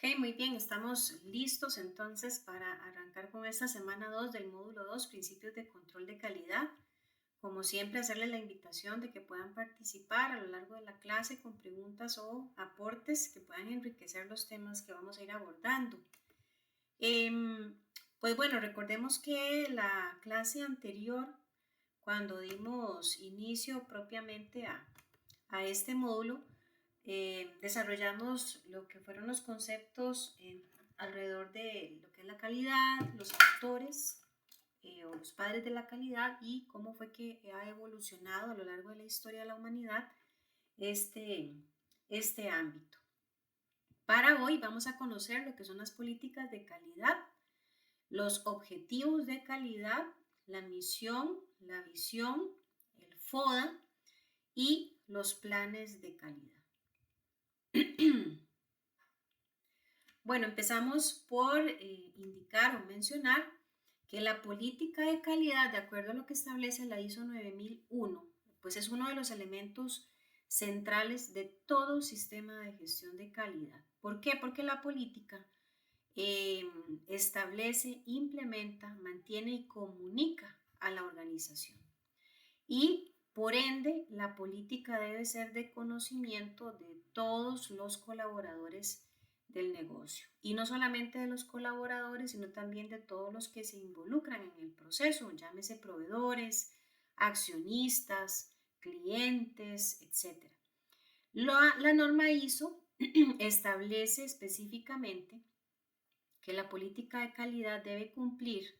Ok, muy bien, estamos listos entonces para arrancar con esta semana 2 del módulo 2, principios de control de calidad. Como siempre, hacerles la invitación de que puedan participar a lo largo de la clase con preguntas o aportes que puedan enriquecer los temas que vamos a ir abordando. Em, pues bueno, recordemos que la clase anterior, cuando dimos inicio propiamente a este módulo, desarrollamos lo que fueron los conceptos alrededor de lo que es la calidad, los actores o los padres de la calidad y cómo fue que ha evolucionado a lo largo de la historia de la humanidad este, este ámbito. Para hoy vamos a conocer lo que son las políticas de calidad, los objetivos de calidad, la misión, la visión, el FODA y los planes de calidad. Bueno, empezamos por indicar o mencionar que la política de calidad, de acuerdo a lo que establece la ISO 9001, pues es uno de los elementos centrales de todo sistema de gestión de calidad. ¿Por qué? Porque la política establece, implementa, mantiene y comunica a la organización. Y por ende, la política debe ser de conocimiento de todos los colaboradores del negocio. Y no solamente de los colaboradores, sino también de todos los que se involucran en el proceso, llámese proveedores, accionistas, clientes, etc. La norma ISO establece específicamente que la política de calidad debe cumplirse.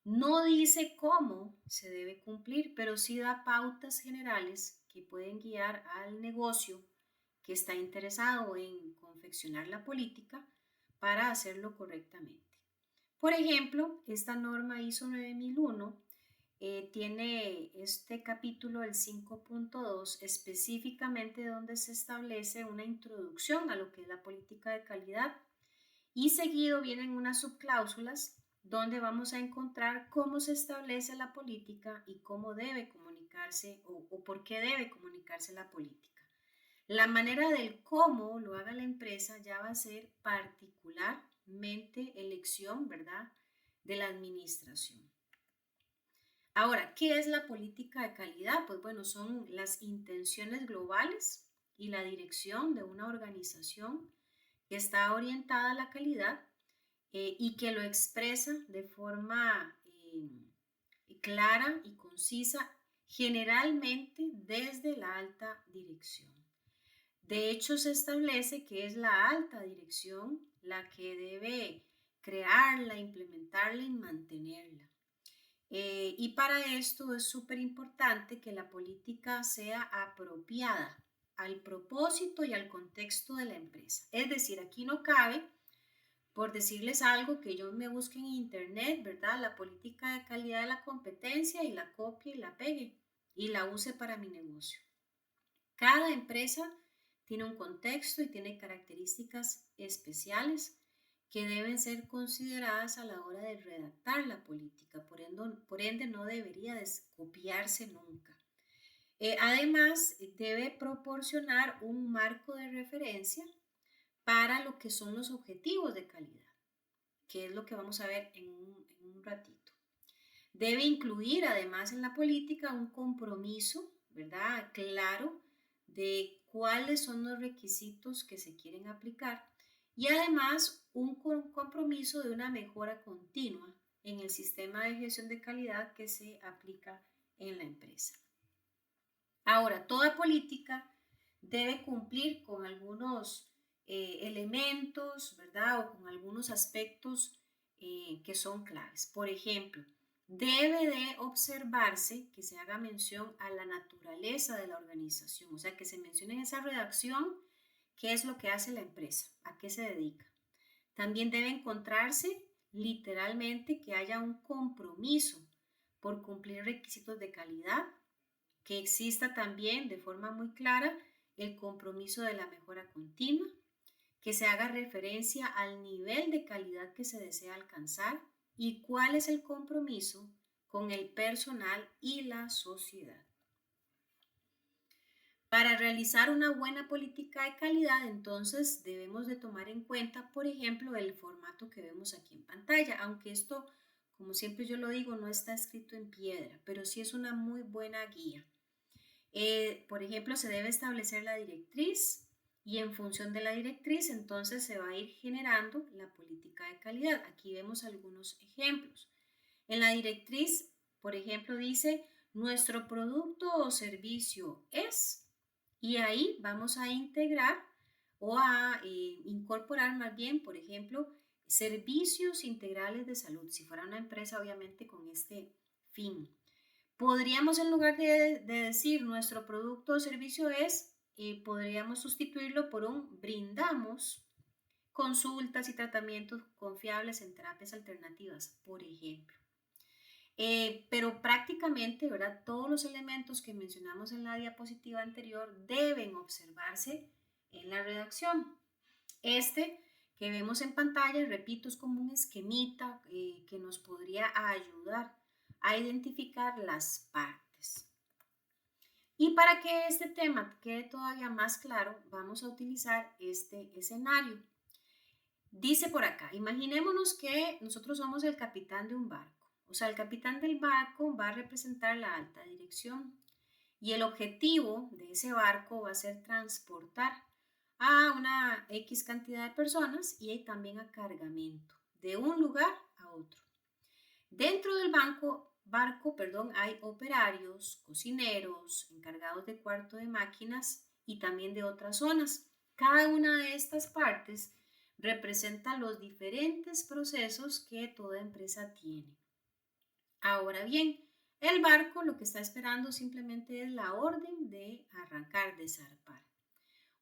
No dice cómo se debe cumplir, pero sí da pautas generales que pueden guiar al negocio que está interesado en confeccionar la política para hacerlo correctamente. Por ejemplo, esta norma ISO 9001 tiene este capítulo, el 5.2, específicamente donde se establece una introducción a lo que es la política de calidad y seguido vienen unas subcláusulas donde vamos a encontrar cómo se establece la política y cómo debe comunicarse o por qué debe comunicarse la política. La manera del cómo lo haga la empresa ya va a ser particularmente elección, ¿verdad?, de la administración. Ahora, ¿qué es la política de calidad? Pues bueno, son las intenciones globales y la dirección de una organización que está orientada a la calidad y que lo expresa de forma clara y concisa, generalmente desde la alta dirección. De hecho, se establece que es la alta dirección la que debe crearla, implementarla y mantenerla. Y para esto es súper importante que la política sea apropiada al propósito y al contexto de la empresa. Es decir, aquí no cabe, por decirles algo, que yo me busque en internet, ¿verdad?, la política de calidad de la competencia y la copie y la pegue y la use para mi negocio. Cada empresa tiene un contexto y tiene características especiales que deben ser consideradas a la hora de redactar la política, por ende no debería copiarse nunca. Además, debe proporcionar un marco de referencia para lo que son los objetivos de calidad, que es lo que vamos a ver en un ratito. Debe incluir además en la política un compromiso, ¿verdad?, claro de cuáles son los requisitos que se quieren aplicar y además un compromiso de una mejora continua en el sistema de gestión de calidad que se aplica en la empresa. Ahora, toda política debe cumplir con algunos elementos, ¿verdad?, o con algunos aspectos que son claves. Por ejemplo, debe de observarse que se haga mención a la naturaleza de la organización, o sea, que se mencione en esa redacción qué es lo que hace la empresa, a qué se dedica. También debe encontrarse literalmente que haya un compromiso por cumplir requisitos de calidad, que exista también de forma muy clara el compromiso de la mejora continua, que se haga referencia al nivel de calidad que se desea alcanzar y cuál es el compromiso con el personal y la sociedad. Para realizar una buena política de calidad, entonces debemos de tomar en cuenta, por ejemplo, el formato que vemos aquí en pantalla, aunque esto, como siempre yo lo digo, no está escrito en piedra, pero sí es una muy buena guía. Por ejemplo, se debe establecer la directriz y en función de la directriz, entonces se va a ir generando la política de calidad. Aquí vemos algunos ejemplos. En la directriz, por ejemplo, dice, nuestro producto o servicio es, y ahí vamos a integrar o a incorporar más bien, por ejemplo, servicios integrales de salud, si fuera una empresa obviamente con este fin. Podríamos en lugar de decir nuestro producto o servicio es, podríamos sustituirlo por un brindamos consultas y tratamientos confiables en terapias alternativas, por ejemplo. Pero prácticamente, ¿verdad? Todos los elementos que mencionamos en la diapositiva anterior deben observarse en la redacción. Este que vemos en pantalla, repito, es como un esquemita que nos podría ayudar a identificar las partes. Y para que este tema quede todavía más claro, vamos a utilizar este escenario. Dice por acá, imaginémonos que nosotros somos el capitán de un barco. O sea, el capitán del barco va a representar la alta dirección y el objetivo de ese barco va a ser transportar a una X cantidad de personas y también a cargamento de un lugar a otro. Dentro del barco, hay operarios, cocineros, encargados de cuarto de máquinas y también de otras zonas. Cada una de estas partes representa los diferentes procesos que toda empresa tiene. Ahora bien, el barco lo que está esperando simplemente es la orden de arrancar, de zarpar.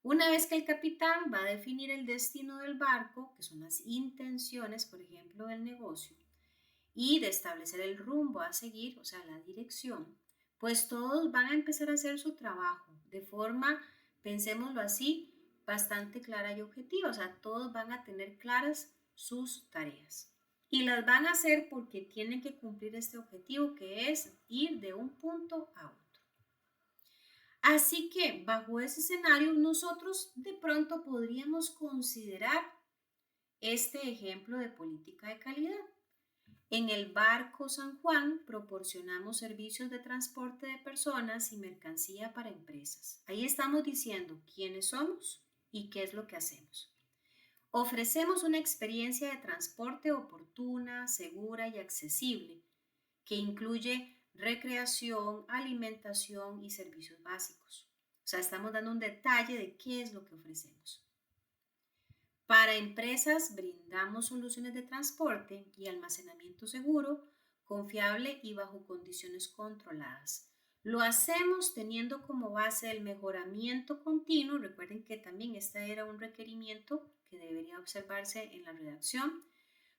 Una vez que el capitán va a definir el destino del barco, que son las intenciones, por ejemplo, del negocio, y de establecer el rumbo a seguir, o sea, la dirección, pues todos van a empezar a hacer su trabajo de forma, pensémoslo así, bastante clara y objetiva, o sea, todos van a tener claras sus tareas. Y las van a hacer porque tienen que cumplir este objetivo que es ir de un punto a otro. Así que bajo ese escenario nosotros de pronto podríamos considerar este ejemplo de política de calidad. En el barco San Juan proporcionamos servicios de transporte de personas y mercancía para empresas. Ahí estamos diciendo quiénes somos y qué es lo que hacemos. Ofrecemos una experiencia de transporte oportuna, segura y accesible que incluye recreación, alimentación y servicios básicos. O sea, estamos dando un detalle de qué es lo que ofrecemos. Para empresas brindamos soluciones de transporte y almacenamiento seguro, confiable y bajo condiciones controladas. Lo hacemos teniendo como base el mejoramiento continuo. Recuerden que también este era un requerimiento que debería observarse en la redacción,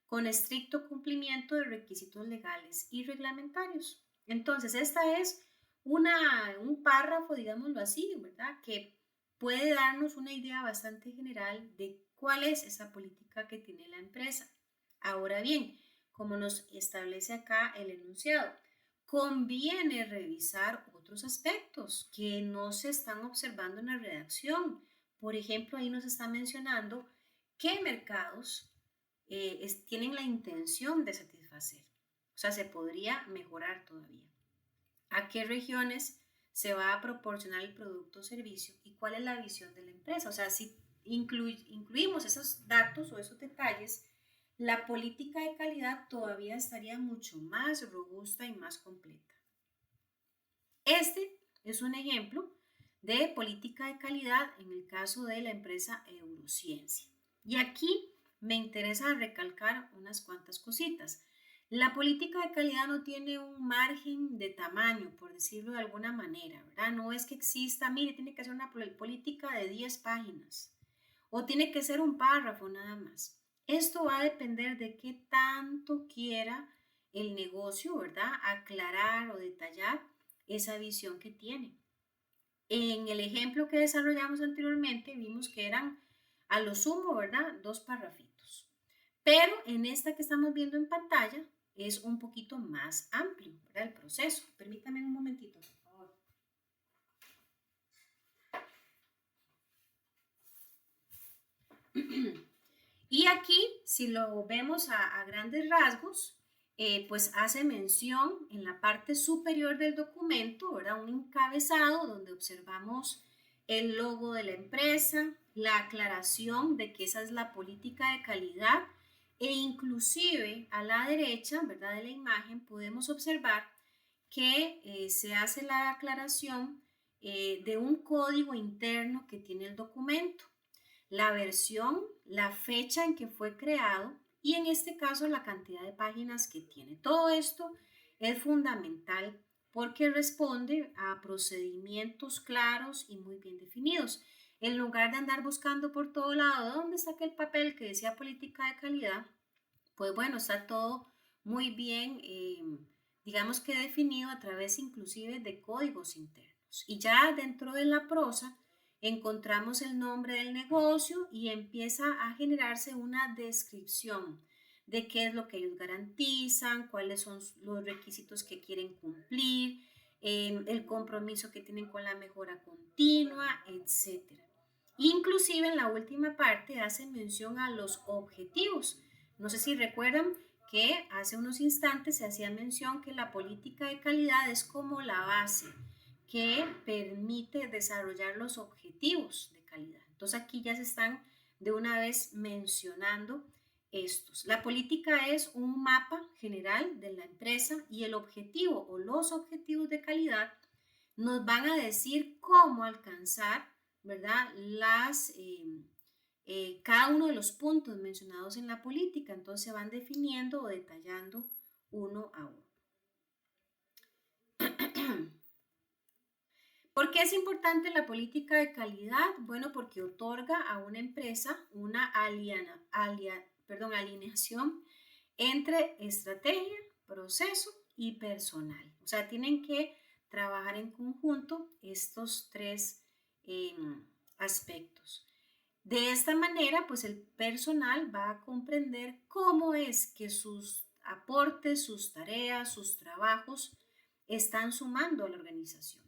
con estricto cumplimiento de requisitos legales y reglamentarios. Entonces, esta es un párrafo, digámoslo así, ¿verdad? Que puede darnos una idea bastante general de cuál es esa política que tiene la empresa. Ahora bien, como nos establece acá el enunciado, conviene revisar otros aspectos que no se están observando en la redacción. Por ejemplo, ahí nos está mencionando qué mercados tienen la intención de satisfacer. O sea, se podría mejorar todavía. ¿A qué regiones se va a proporcionar el producto o servicio y cuál es la visión de la empresa? O sea, si incluimos esos datos o esos detalles, la política de calidad todavía estaría mucho más robusta y más completa. Este es un ejemplo de política de calidad en el caso de la empresa Eurociencia. Y aquí me interesa recalcar unas cuantas cositas. La política de calidad no tiene un margen de tamaño, por decirlo de alguna manera, ¿verdad? No es que exista, mire, tiene que ser una política de 10 páginas o tiene que ser un párrafo nada más. Esto va a depender de qué tanto quiera el negocio, ¿verdad? Aclarar o detallar esa visión que tiene. En el ejemplo que desarrollamos anteriormente vimos que eran a lo sumo, ¿verdad? 2 párrafitos. Pero en esta que estamos viendo en pantalla es un poquito más amplio, ¿verdad? El proceso. Permítame un momentito, por favor. Y aquí, si lo vemos a grandes rasgos, pues hace mención en la parte superior del documento, ¿verdad? Un encabezado donde observamos el logo de la empresa, la aclaración de que esa es la política de calidad e inclusive a la derecha, ¿verdad? De la imagen podemos observar que se hace la aclaración de un código interno que tiene el documento, la versión, la fecha en que fue creado y en este caso la cantidad de páginas que tiene. Todo esto es fundamental porque responde a procedimientos claros y muy bien definidos. En lugar de andar buscando por todo lado dónde saqué el papel que decía política de calidad, pues bueno, está todo muy bien, digamos que definido a través inclusive de códigos internos. Y ya dentro de la prosa encontramos el nombre del negocio y empieza a generarse una descripción de qué es lo que ellos garantizan, cuáles son los requisitos que quieren cumplir, el compromiso que tienen con la mejora continua, etcétera. Inclusive en la última parte hace mención a los objetivos. No sé si recuerdan que hace unos instantes se hacía mención que la política de calidad es como la base que permite desarrollar los objetivos de calidad. Entonces aquí ya se están de una vez mencionando estos. La política es un mapa general de la empresa y el objetivo o los objetivos de calidad nos van a decir cómo alcanzar, ¿verdad? Cada uno de los puntos mencionados en la política. Entonces se van definiendo o detallando uno a uno. ¿Por qué es importante la política de calidad? Bueno, porque otorga a una empresa una alineación entre estrategia, proceso y personal. O sea, tienen que trabajar en conjunto estos tres eh, aspectos. De esta manera, pues el personal va a comprender cómo es que sus aportes, sus tareas, sus trabajos están sumando a la organización.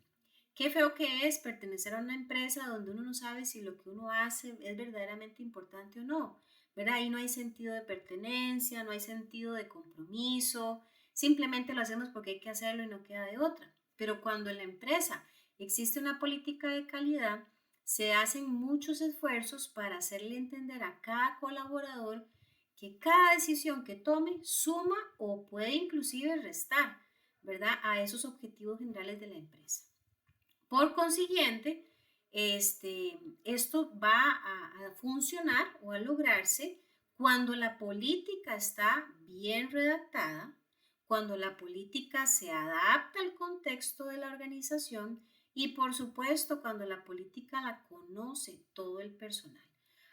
Qué feo que es pertenecer a una empresa donde uno no sabe si lo que uno hace es verdaderamente importante o no, ¿verdad? Ahí no hay sentido de pertenencia, no hay sentido de compromiso, simplemente lo hacemos porque hay que hacerlo y no queda de otra. Pero cuando en la empresa existe una política de calidad, se hacen muchos esfuerzos para hacerle entender a cada colaborador que cada decisión que tome suma o puede inclusive restar, ¿verdad? A esos objetivos generales de la empresa. Por consiguiente, esto va a funcionar o a lograrse cuando la política está bien redactada, cuando la política se adapta al contexto de la organización y por supuesto cuando la política la conoce todo el personal.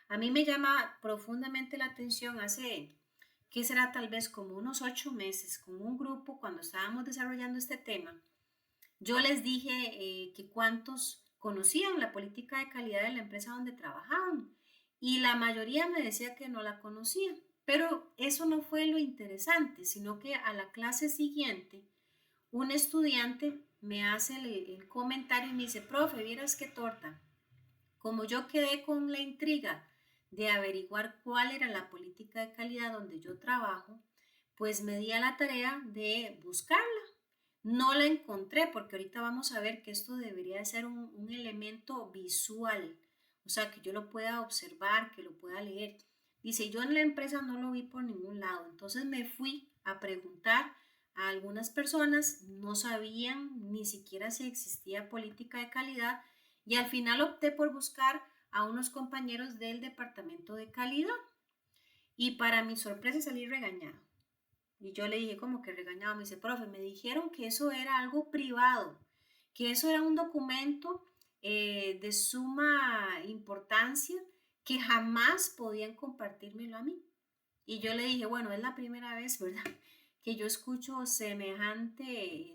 A mí me llama profundamente la atención hace, ¿qué será? Tal vez como unos 8 meses con un grupo cuando estábamos desarrollando este tema. Yo les dije que cuántos conocían la política de calidad de la empresa donde trabajaban y la mayoría me decía que no la conocía. Pero eso no fue lo interesante, sino que a la clase siguiente un estudiante me hace el comentario y me dice, profe, vieras qué torta. Como yo quedé con la intriga de averiguar cuál era la política de calidad donde yo trabajo, pues me di a la tarea de buscarla. No la encontré porque ahorita vamos a ver que esto debería ser un elemento visual, o sea, que yo lo pueda observar, que lo pueda leer. Dice, yo en la empresa no lo vi por ningún lado, entonces me fui a preguntar a algunas personas, no sabían ni siquiera si existía política de calidad y al final opté por buscar a unos compañeros del departamento de calidad y para mi sorpresa salí regañado. Y yo le dije como que regañado, me dice, profe, me dijeron que eso era algo privado, que eso era un documento de suma importancia que jamás podían compartírmelo a mí. Y yo le dije, bueno, es la primera vez, ¿verdad? Que yo escucho semejante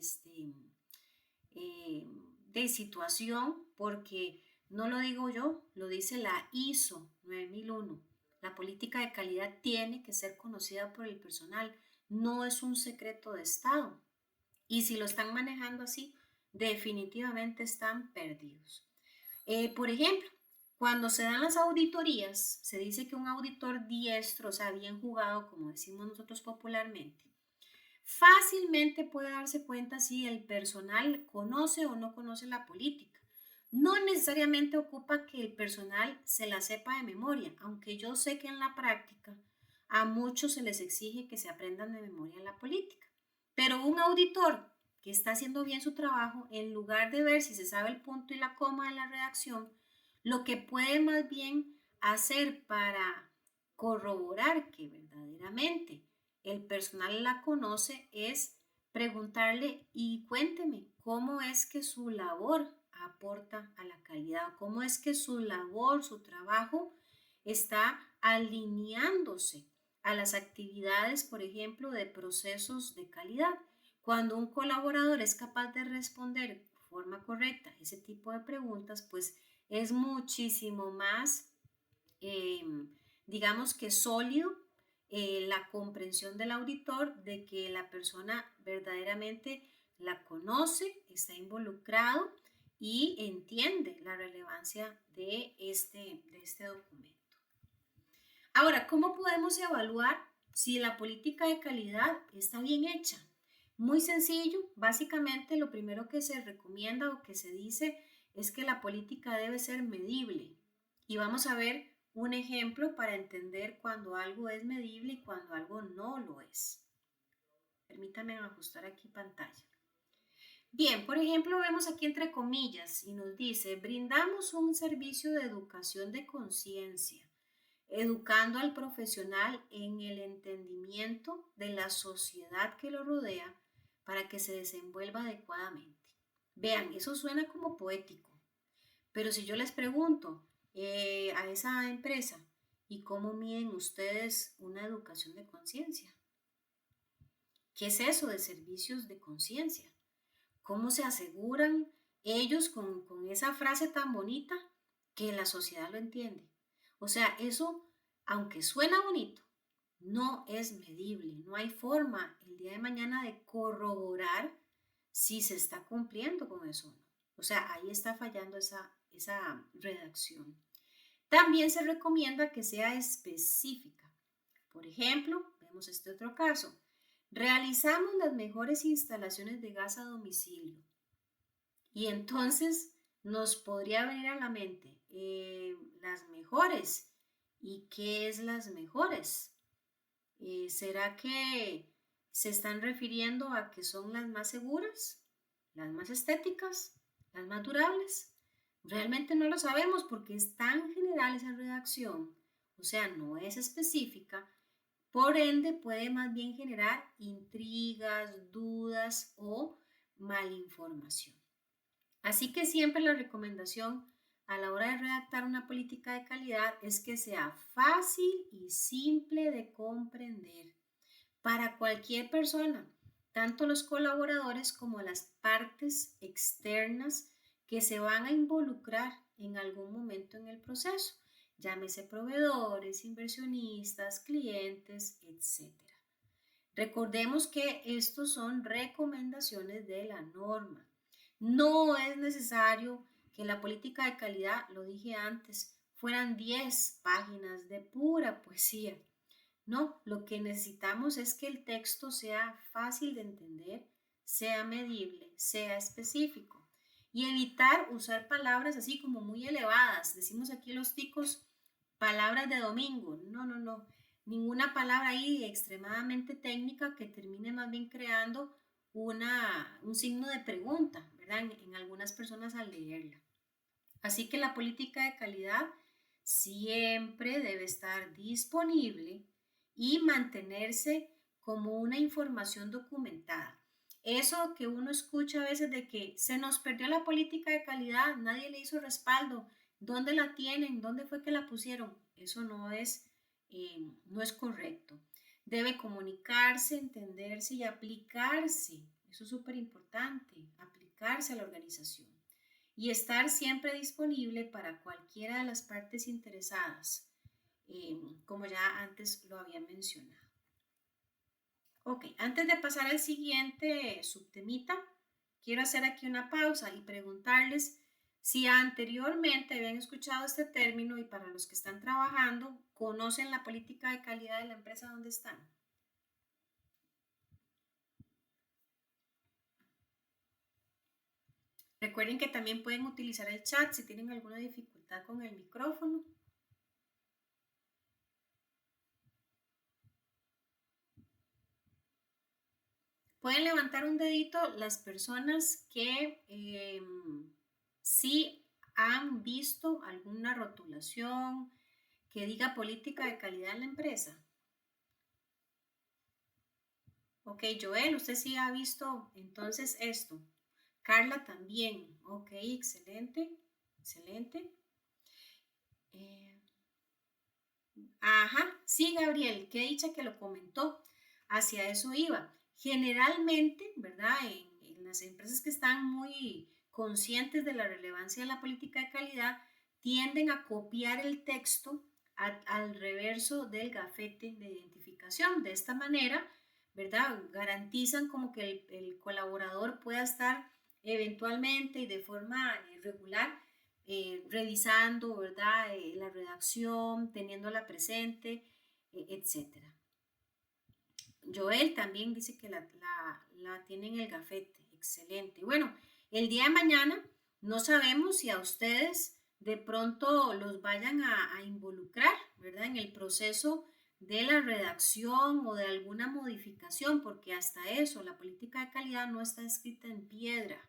eh, de situación porque no lo digo yo, lo dice la ISO 9001. La política de calidad tiene que ser conocida por el personal, no es un secreto de Estado. Y si lo están manejando así, definitivamente están perdidos. Por ejemplo, Cuando se dan las auditorías, se dice que un auditor diestro, o sea, bien jugado, como decimos nosotros popularmente, fácilmente puede darse cuenta si el personal conoce o no conoce la política. No necesariamente ocupa que el personal se la sepa de memoria, aunque yo sé que en la práctica a muchos se les exige que se aprendan de memoria la política. Pero un auditor que está haciendo bien su trabajo, en lugar de ver si se sabe el punto y la coma de la redacción, lo que puede más bien hacer para corroborar que verdaderamente el personal la conoce es preguntarle y cuénteme cómo es que su labor aporta a la calidad, cómo es que su labor, su trabajo está alineándose a las actividades, por ejemplo, de procesos de calidad. Cuando un colaborador es capaz de responder de forma correcta ese tipo de preguntas, pues es muchísimo más, eh, digamos que sólido la comprensión del auditor de que la persona verdaderamente la conoce, está involucrado y entiende la relevancia de este documento. Ahora, ¿cómo podemos evaluar si la política de calidad está bien hecha? Muy sencillo, básicamente lo primero que se recomienda o que se dice es que la política debe ser medible. Y vamos a ver un ejemplo para entender cuando algo es medible y cuando algo no lo es. Permítanme ajustar aquí pantalla. Bien, por ejemplo, vemos aquí entre comillas y nos dice, brindamos un servicio de educación de conciencia, educando al profesional en el entendimiento de la sociedad que lo rodea para que se desenvuelva adecuadamente. Vean, eso suena como poético, pero si yo les pregunto a esa empresa, ¿y cómo miden ustedes una educación de conciencia? ¿Qué es eso de servicios de conciencia? ¿Cómo se aseguran ellos con esa frase tan bonita que la sociedad lo entiende? O sea, eso, aunque suena bonito, no es medible. No hay forma el día de mañana de corroborar si se está cumpliendo con eso o no. O sea, ahí está fallando esa redacción. También se recomienda que sea específica. Por ejemplo, vemos este otro caso. Realizamos las mejores instalaciones de gas a domicilio. Y entonces nos podría venir a la mente las mejores. ¿Y qué es las mejores? ¿Será que se están refiriendo a que son las más seguras, las más estéticas, las más durables? Realmente no lo sabemos porque es tan general esa redacción, o sea, no es específica, por ende puede más bien generar intrigas, dudas o malinformación. Así que siempre la recomendación a la hora de redactar una política de calidad es que sea fácil y simple de comprender para cualquier persona, tanto los colaboradores como las partes externas que se van a involucrar en algún momento en el proceso, llámese proveedores, inversionistas, clientes, etcétera. Recordemos que estos son recomendaciones de la norma. No es necesario que la política de calidad, lo dije antes, fueran 10 páginas de pura poesía. No, lo que necesitamos es que el texto sea fácil de entender, sea medible, sea específico y evitar usar palabras así como muy elevadas. Decimos aquí los ticos palabras de domingo. No, no, no. Ninguna palabra ahí extremadamente técnica que termine más bien creando un signo de pregunta, ¿verdad? En algunas personas al leerla. Así que la política de calidad siempre debe estar disponible y mantenerse como una información documentada. Eso que uno escucha a veces de que se nos perdió la política de calidad, nadie le hizo respaldo, ¿dónde la tienen? ¿Dónde fue que la pusieron? Eso no es correcto. Debe comunicarse, entenderse y aplicarse. Eso es súper importante, aplicarse a la organización y estar siempre disponible para cualquiera de las partes interesadas, como ya antes lo había mencionado. Ok, antes de pasar al siguiente subtemita, quiero hacer aquí una pausa y preguntarles Si anteriormente habían escuchado este término y para los que están trabajando, conocen la política de calidad de la empresa donde están. Recuerden que también pueden utilizar el chat si tienen alguna dificultad con el micrófono. Pueden levantar un dedito las personas que sí han visto alguna rotulación que diga política de calidad en la empresa. Ok, Joel, usted sí ha visto entonces esto. Carla también. Ok, excelente, excelente. Ajá, sí, Gabriel, qué dicha que lo comentó. Hacia eso iba. Generalmente, ¿verdad? En las empresas que están muy conscientes de la relevancia de la política de calidad, tienden a copiar el texto al reverso del gafete de identificación. De esta manera, ¿verdad? Garantizan como que el colaborador pueda estar eventualmente y de forma regular revisando, ¿verdad? La redacción, teniéndola presente, etcétera. Joel también dice que la tiene en el gafete. Excelente. Bueno, el día de mañana no sabemos si a ustedes de pronto los vayan a involucrar, ¿verdad? En el proceso de la redacción o de alguna modificación, porque hasta eso, la política de calidad no está escrita en piedra,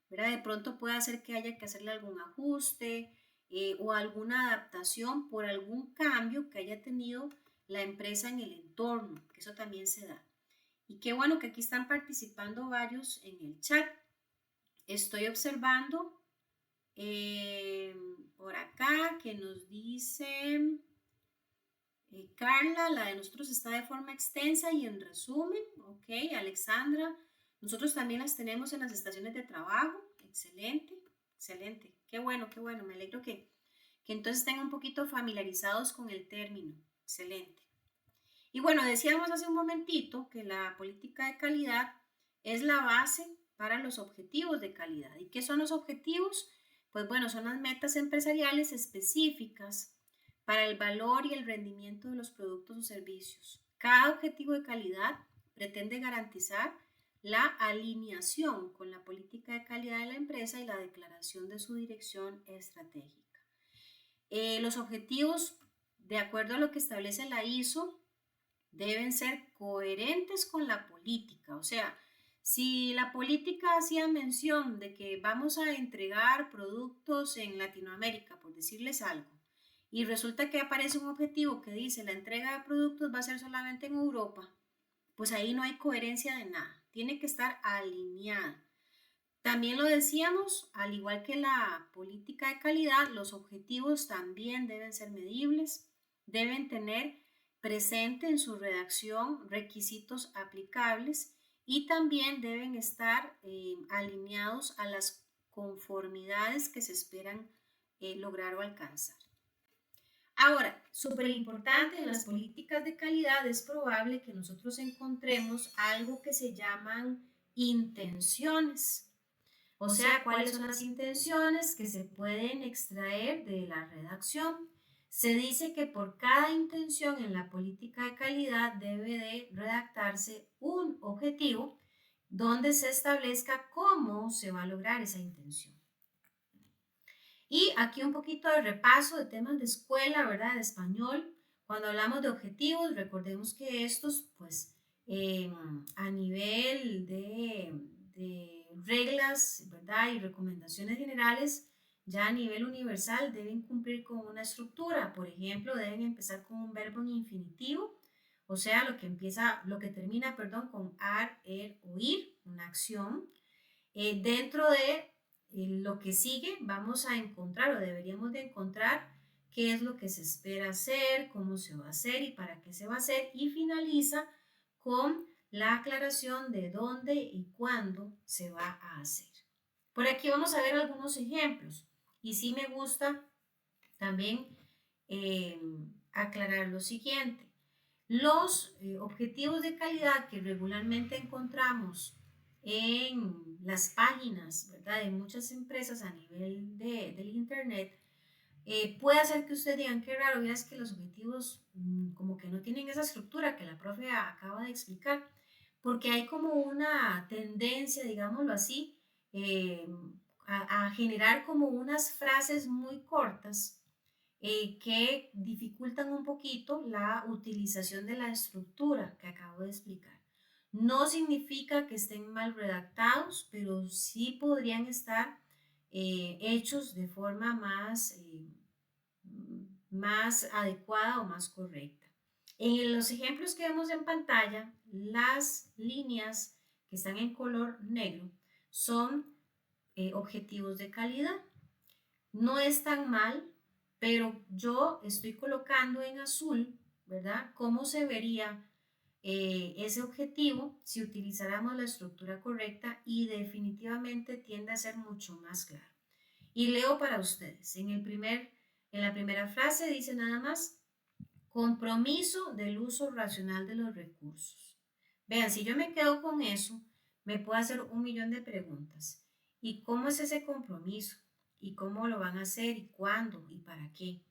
¿verdad? De pronto puede hacer que haya que hacerle algún ajuste o alguna adaptación por algún cambio que haya tenido la empresa en el entorno, que eso también se da. Y qué bueno que aquí están participando varios en el chat. Estoy observando por acá que nos dice Carla, la de nosotros está de forma extensa y en resumen. Ok, Alexandra, nosotros también las tenemos en las estaciones de trabajo. Excelente, excelente. Qué bueno. Me alegro que entonces estén un poquito familiarizados con el término. Excelente. Y bueno, decíamos hace un momentito que la política de calidad es la base para los objetivos de calidad. ¿Y qué son los objetivos? Pues bueno, son las metas empresariales específicas para el valor y el rendimiento de los productos o servicios. Cada objetivo de calidad pretende garantizar la alineación con la política de calidad de la empresa y la declaración de su dirección estratégica. Los objetivos, de acuerdo a lo que establece la ISO, deben ser coherentes con la política. O sea, si la política hacía mención de que vamos a entregar productos en Latinoamérica, por decirles algo, y resulta que aparece un objetivo que dice la entrega de productos va a ser solamente en Europa, pues ahí no hay coherencia de nada. Tiene que estar alineada. También lo decíamos, al igual que la política de calidad, los objetivos también deben ser medibles, deben tener presente en su redacción requisitos aplicables y también deben estar alineados a las conformidades que se esperan lograr o alcanzar. Ahora, súper importante en las políticas de calidad es probable que nosotros encontremos algo que se llaman intenciones. O sea, cuáles son las intenciones que se pueden extraer de la redacción. Se dice que por cada intención en la política de calidad debe de redactarse un objetivo donde se establezca cómo se va a lograr esa intención. Y aquí un poquito de repaso de temas de escuela, ¿verdad? De español. Cuando hablamos de objetivos, recordemos que estos, pues, a nivel de reglas, ¿verdad? Y recomendaciones generales, ya a nivel universal deben cumplir con una estructura. Por ejemplo, deben empezar con un verbo en infinitivo, o sea, lo que termina, perdón, con ar, er o ir, una acción. Dentro de lo que sigue vamos a encontrar o deberíamos de encontrar qué es lo que se espera hacer, cómo se va a hacer y para qué se va a hacer, y finaliza con la aclaración de dónde y cuándo se va a hacer. Por aquí vamos a ver algunos ejemplos y sí me gusta también aclarar lo siguiente. Los objetivos de calidad que regularmente encontramos en las páginas, ¿verdad? De muchas empresas a nivel del Internet, puede hacer que ustedes digan, qué raro, es que los objetivos como que no tienen esa estructura que la profe acaba de explicar, porque hay como una tendencia, digámoslo así, eh, a generar como unas frases muy cortas que dificultan un poquito la utilización de la estructura que acabo de explicar. No significa que estén mal redactados, pero sí podrían estar hechos de forma más adecuada o más correcta. En los ejemplos que vemos en pantalla, las líneas que están en color negro son objetivos de calidad. No es tan mal, pero yo estoy colocando en azul, ¿verdad? ¿Cómo se vería ese objetivo si utilizáramos la estructura correcta? Y definitivamente tiende a ser mucho más claro. Y leo para ustedes. En la primera frase dice nada más, compromiso del uso racional de los recursos. Vean, si yo me quedo con eso, me puedo hacer un millón de preguntas. ¿Y cómo es ese compromiso? ¿Y cómo lo van a hacer? ¿Y cuándo? ¿Y para qué?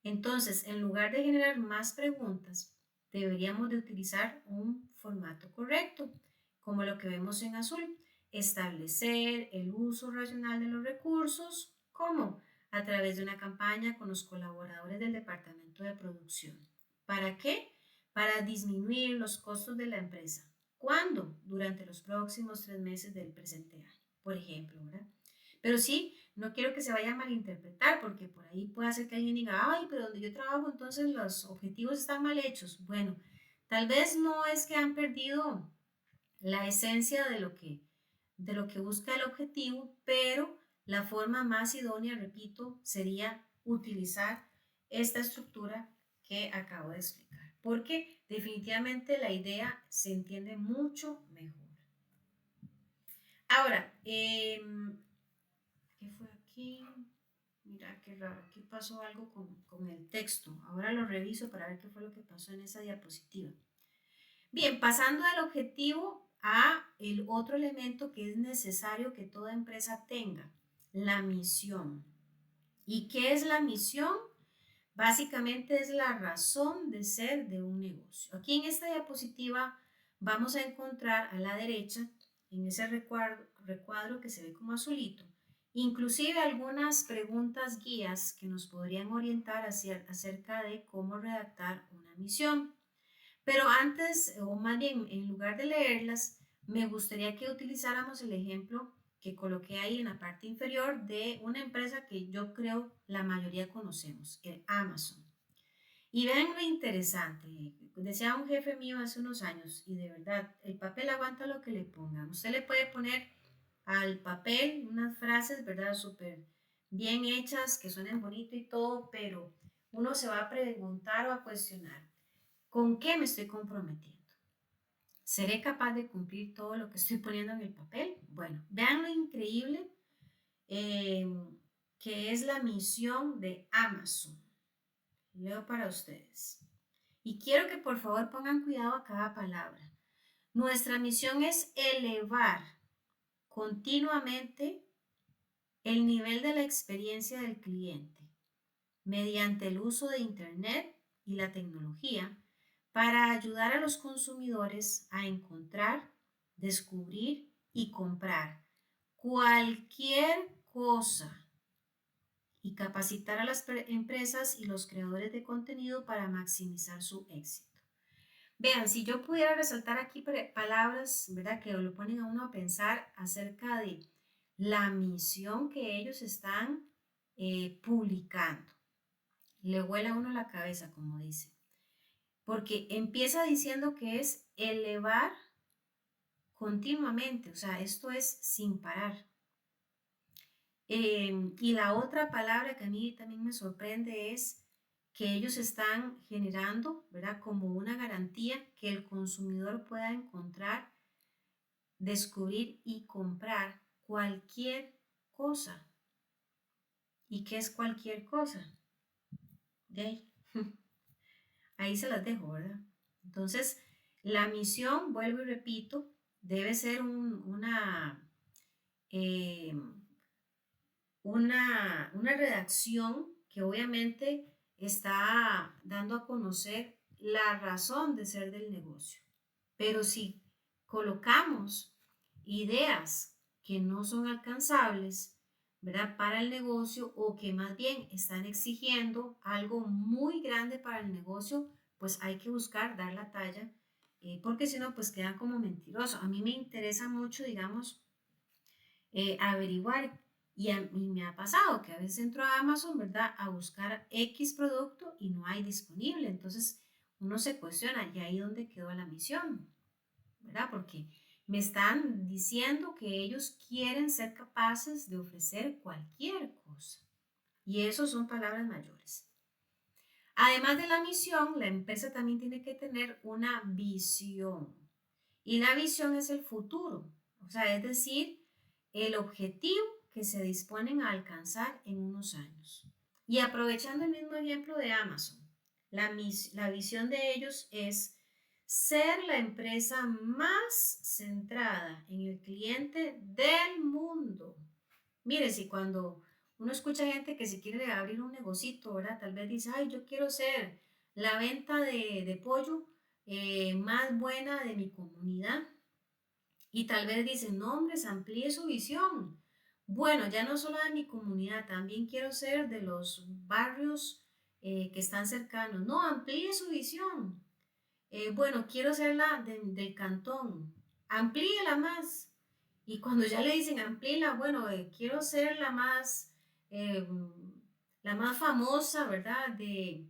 Entonces, en lugar de generar más preguntas, deberíamos de utilizar un formato correcto, como lo que vemos en azul. Establecer el uso racional de los recursos. ¿Cómo? A través de una campaña con los colaboradores del departamento de producción. ¿Para qué? Para disminuir los costos de la empresa. ¿Cuándo? Durante los próximos 3 meses del presente año, por ejemplo, ¿verdad? Pero sí, no quiero que se vaya a malinterpretar, porque por ahí puede hacer que alguien diga, ay, pero donde yo trabajo entonces los objetivos están mal hechos. Bueno, tal vez no es que han perdido la esencia de lo que busca el objetivo, pero la forma más idónea, repito, sería utilizar esta estructura que acabo de explicar, porque definitivamente la idea se entiende mucho mejor. Ahora, ¿qué fue aquí? Mira, qué raro, aquí pasó algo con el texto. Ahora lo reviso para ver qué fue lo que pasó en esa diapositiva. Bien, pasando del objetivo a el otro elemento que es necesario que toda empresa tenga, la misión. ¿Y qué es la misión? Básicamente es la razón de ser de un negocio. Aquí en esta diapositiva vamos a encontrar a la derecha, en ese recuadro que se ve como azulito, inclusive algunas preguntas guías que nos podrían orientar acerca de cómo redactar una misión. Pero antes, o más bien, en lugar de leerlas, me gustaría que utilizáramos el ejemplo que coloqué ahí en la parte inferior de una empresa que yo creo la mayoría conocemos, el Amazon. Y vean lo interesante, decía un jefe mío hace unos años, y de verdad, el papel aguanta lo que le pongan. Usted le puede poner al papel unas frases, ¿verdad? Súper bien hechas, que suenen bonito y todo, pero uno se va a preguntar o a cuestionar, ¿con qué me estoy comprometiendo? ¿Seré capaz de cumplir todo lo que estoy poniendo en el papel? Bueno, vean lo increíble eh, que es la misión de Amazon. Leo para ustedes. Y quiero que por favor pongan cuidado a cada palabra. Nuestra misión es elevar continuamente el nivel de la experiencia del cliente mediante el uso de Internet y la tecnología para ayudar a los consumidores a encontrar, descubrir y comprar cualquier cosa y capacitar a las empresas y los creadores de contenido para maximizar su éxito. Vean, si yo pudiera resaltar aquí palabras, ¿verdad? Que lo ponen a uno a pensar acerca de la misión que ellos están publicando. Le vuela a uno la cabeza, como dice. Porque empieza diciendo que es elevar continuamente, o sea, esto es sin parar. Y la otra palabra que a mí también me sorprende es que ellos están generando, ¿verdad? Como una garantía que el consumidor pueda encontrar, descubrir y comprar cualquier cosa. ¿Y qué es cualquier cosa? De ahí. Ahí se las dejo, ¿verdad? Entonces, la misión, vuelvo y repito, debe ser eh, una redacción que obviamente está dando a conocer la razón de ser del negocio. Pero si colocamos ideas que no son alcanzables, ¿verdad? Para el negocio o que más bien están exigiendo algo muy grande para el negocio, pues hay que buscar dar la talla, porque si no, pues quedan como mentirosos. A mí me interesa mucho, digamos, averiguar y me ha pasado que a veces entro a Amazon, ¿verdad? A buscar X producto y no hay disponible. Entonces uno se cuestiona, ¿y ahí dónde quedó la misión? ¿Verdad? Porque me están diciendo que ellos quieren ser capaces de ofrecer cualquier cosa. Y eso son palabras mayores. Además de la misión, la empresa también tiene que tener una visión. Y la visión es el futuro. O sea, es decir, el objetivo que se disponen a alcanzar en unos años. Y aprovechando el mismo ejemplo de Amazon, la visión de ellos es ser la empresa más centrada en el cliente del mundo. Mire, si cuando uno escucha gente que se quiere abrir un negocito, ¿verdad? Tal vez dice, ay, yo quiero ser la venta de pollo más buena de mi comunidad. Y tal vez dicen, no, hombre, amplíe su visión. Bueno, ya no solo de mi comunidad, también quiero ser de los barrios que están cercanos. No, amplíe su visión. Bueno, quiero ser del cantón. Amplíela más. Y cuando ya le dicen amplíela, bueno, quiero ser eh, la más famosa, ¿verdad? De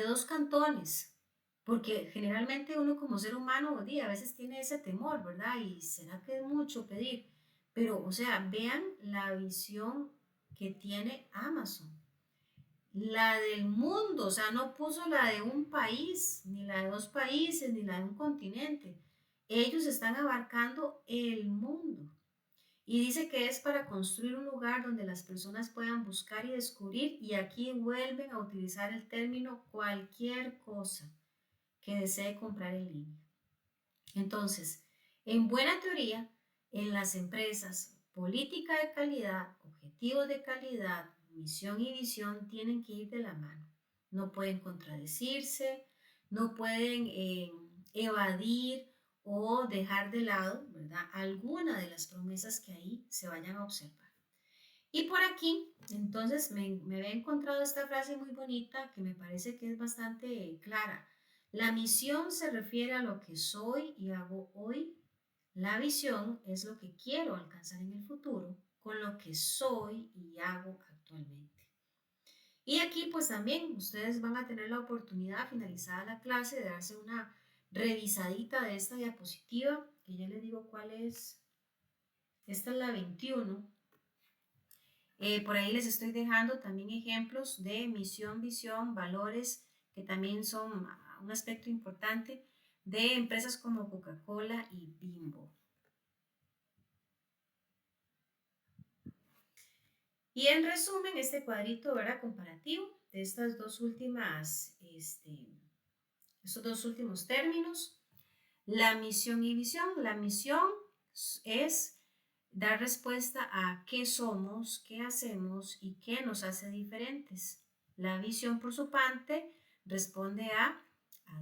dos cantones. Porque generalmente uno como ser humano, a veces tiene ese temor, ¿verdad? Y será que es mucho pedir. Pero, o sea, vean la visión que tiene Amazon. La del mundo, o sea, no puso la de un país, ni la de dos países, ni la de un continente. Ellos están abarcando el mundo. Y dice que es para construir un lugar donde las personas puedan buscar y descubrir, y aquí vuelven a utilizar el término cualquier cosa que desee comprar en línea. Entonces, en buena teoría, en las empresas, política de calidad, objetivos de calidad, misión y visión tienen que ir de la mano. No pueden contradecirse, no pueden evadir o dejar de lado, ¿verdad? Alguna de las promesas que ahí se vayan a observar. Y por aquí, entonces, me había encontrado esta frase muy bonita que me parece que es bastante clara. La misión se refiere a lo que soy y hago hoy. La visión es lo que quiero alcanzar en el futuro con lo que soy y hago actualmente. Y aquí pues también ustedes van a tener la oportunidad finalizada la clase de darse una revisadita de esta diapositiva, que ya les digo cuál es. Esta es la 21. Por ahí les estoy dejando también ejemplos de misión, visión, valores, que también son un aspecto importante de empresas como Coca-Cola y Bimbo. Y en resumen, este cuadrito, ¿verdad? Comparativo de estas estos dos últimos términos. La misión y visión. La misión es dar respuesta a qué somos, qué hacemos y qué nos hace diferentes. La visión, por su parte, responde a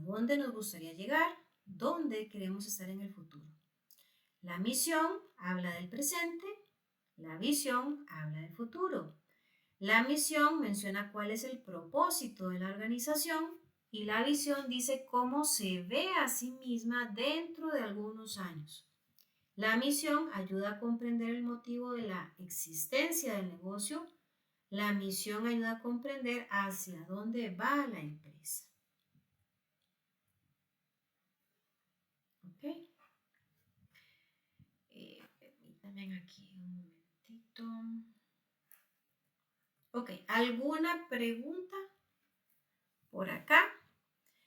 dónde nos gustaría llegar, dónde queremos estar en el futuro. La misión habla del presente, la visión habla del futuro. La misión menciona cuál es el propósito de la organización y la visión dice cómo se ve a sí misma dentro de algunos años. La misión ayuda a comprender el motivo de la existencia del negocio. La misión ayuda a comprender hacia dónde va la empresa. ¿Ok? Permítanme aquí un momentito. Ok, ¿alguna pregunta por acá?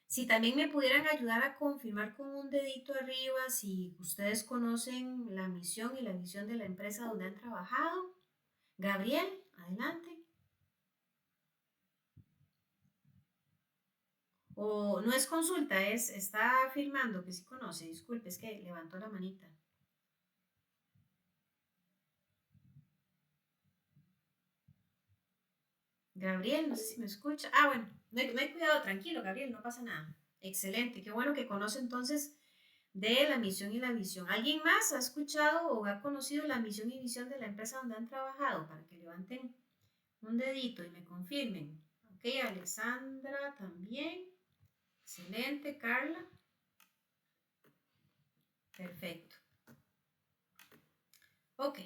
Si también me pudieran ayudar a confirmar con un dedito arriba si ustedes conocen la misión y la visión de la empresa donde han trabajado. Gabriel, adelante. O no es consulta, está afirmando que sí conoce. Disculpe, es que levantó la manita. Gabriel, no sé si me escucha. Ah, bueno, no hay cuidado, tranquilo, Gabriel, no pasa nada. Excelente, qué bueno que conoce entonces de la misión y la visión. ¿Alguien más ha escuchado o ha conocido la misión y visión de la empresa donde han trabajado? Para que levanten un dedito y me confirmen. Ok, Alexandra también. Excelente, Carla. Perfecto. Ok.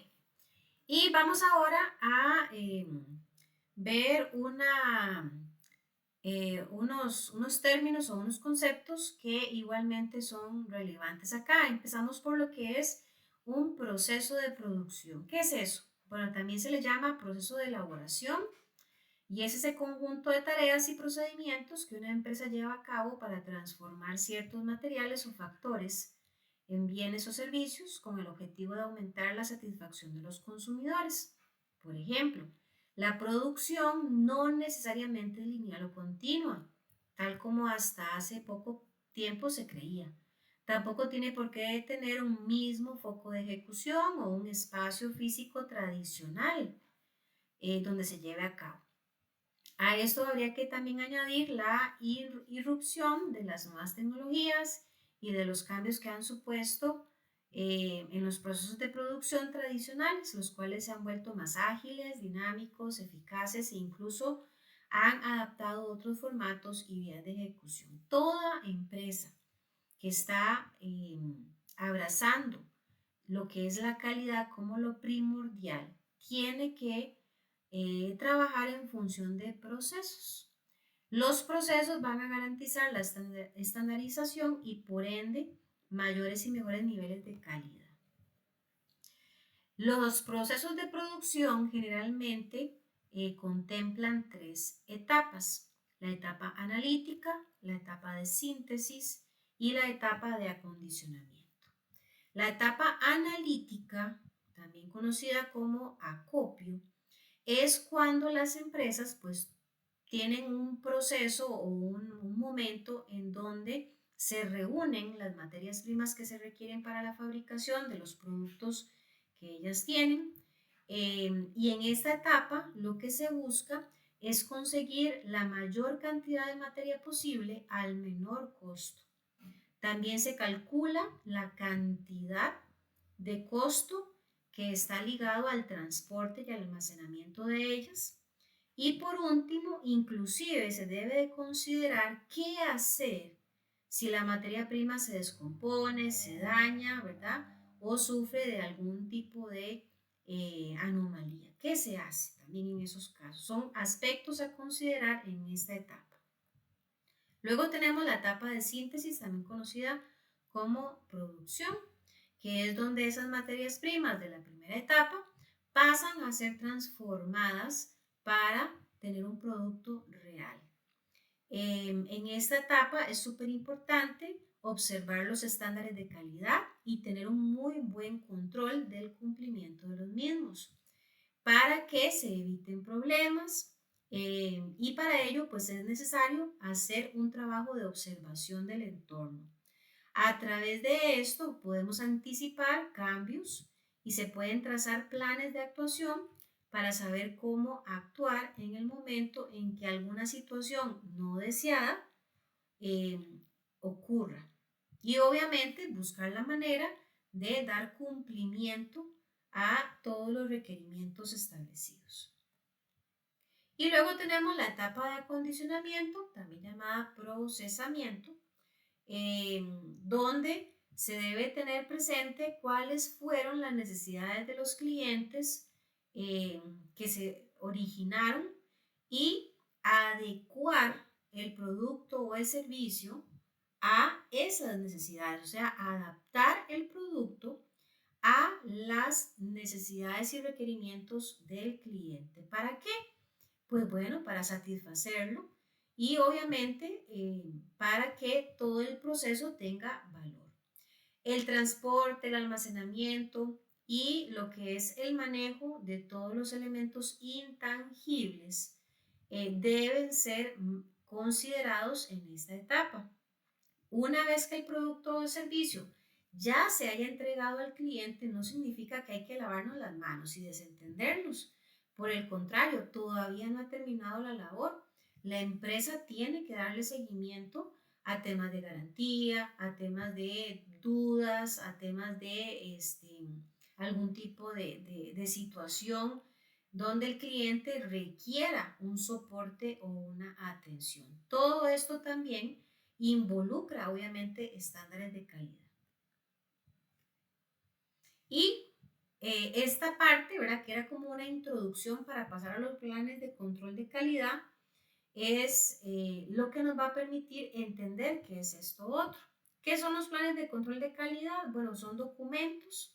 Y vamos ahora a ver unos términos o unos conceptos que igualmente son relevantes acá. Empezamos por lo que es un proceso de producción. ¿Qué es eso? Bueno, también se le llama proceso de elaboración y es ese conjunto de tareas y procedimientos que una empresa lleva a cabo para transformar ciertos materiales o factores en bienes o servicios con el objetivo de aumentar la satisfacción de los consumidores. Por ejemplo, la producción no necesariamente es lineal o continua, tal como hasta hace poco tiempo se creía. Tampoco tiene por qué tener un mismo foco de ejecución o un espacio físico tradicional donde se lleve a cabo. A esto habría que también añadir la irrupción de las nuevas tecnologías y de los cambios que han supuesto en los procesos de producción tradicionales, los cuales se han vuelto más ágiles, dinámicos, eficaces e incluso han adaptado otros formatos y vías de ejecución. Toda empresa que está abrazando lo que es la calidad como lo primordial tiene que trabajar en función de procesos. Los procesos van a garantizar la estandarización y por ende mayores y mejores niveles de calidad. Los procesos de producción generalmente contemplan tres etapas: la etapa analítica, la etapa de síntesis y la etapa de acondicionamiento. La etapa analítica, también conocida como acopio, es cuando las empresas pues tienen un proceso o un momento en donde se reúnen las materias primas que se requieren para la fabricación de los productos que ellas tienen. Y en esta etapa lo que se busca es conseguir la mayor cantidad de materia posible al menor costo. También se calcula la cantidad de costo que está ligado al transporte y al almacenamiento de ellas. Y por último, inclusive se debe de considerar qué hacer si la materia prima se descompone, se daña, ¿verdad? O sufre de algún tipo de anomalía. ¿Qué se hace también en esos casos? Son aspectos a considerar en esta etapa. Luego tenemos la etapa de síntesis, también conocida como producción, que es donde esas materias primas de la primera etapa pasan a ser transformadas para tener un producto real. En esta etapa es súper importante observar los estándares de calidad y tener un muy buen control del cumplimiento de los mismos para que se eviten problemas y para ello pues es necesario hacer un trabajo de observación del entorno. A través de esto podemos anticipar cambios y se pueden trazar planes de actuación para saber cómo actuar en el momento en que alguna situación no deseada eh, ocurra. Y obviamente buscar la manera de dar cumplimiento a todos los requerimientos establecidos. Y luego tenemos la etapa de acondicionamiento, también llamada procesamiento, donde se debe tener presente cuáles fueron las necesidades de los clientes que se originaron y adecuar el producto o el servicio a esas necesidades, o sea, adaptar el producto a las necesidades y requerimientos del cliente. ¿Para qué? Pues bueno, para satisfacerlo y obviamente para que todo el proceso tenga valor. El transporte, el almacenamiento y lo que es el manejo de todos los elementos intangibles deben ser considerados en esta etapa. Una vez que el producto o servicio ya se haya entregado al cliente, no significa que hay que lavarnos las manos y desentendernos. Por el contrario, todavía no ha terminado la labor. La empresa tiene que darle seguimiento a temas de garantía, a temas de dudas, a temas de algún tipo de situación donde el cliente requiera un soporte o una atención. Todo esto también involucra obviamente estándares de calidad. Y esta parte, ¿verdad? Que era como una introducción para pasar a los planes de control de calidad, es lo que nos va a permitir entender qué es esto otro. ¿Qué son los planes de control de calidad? Bueno, son documentos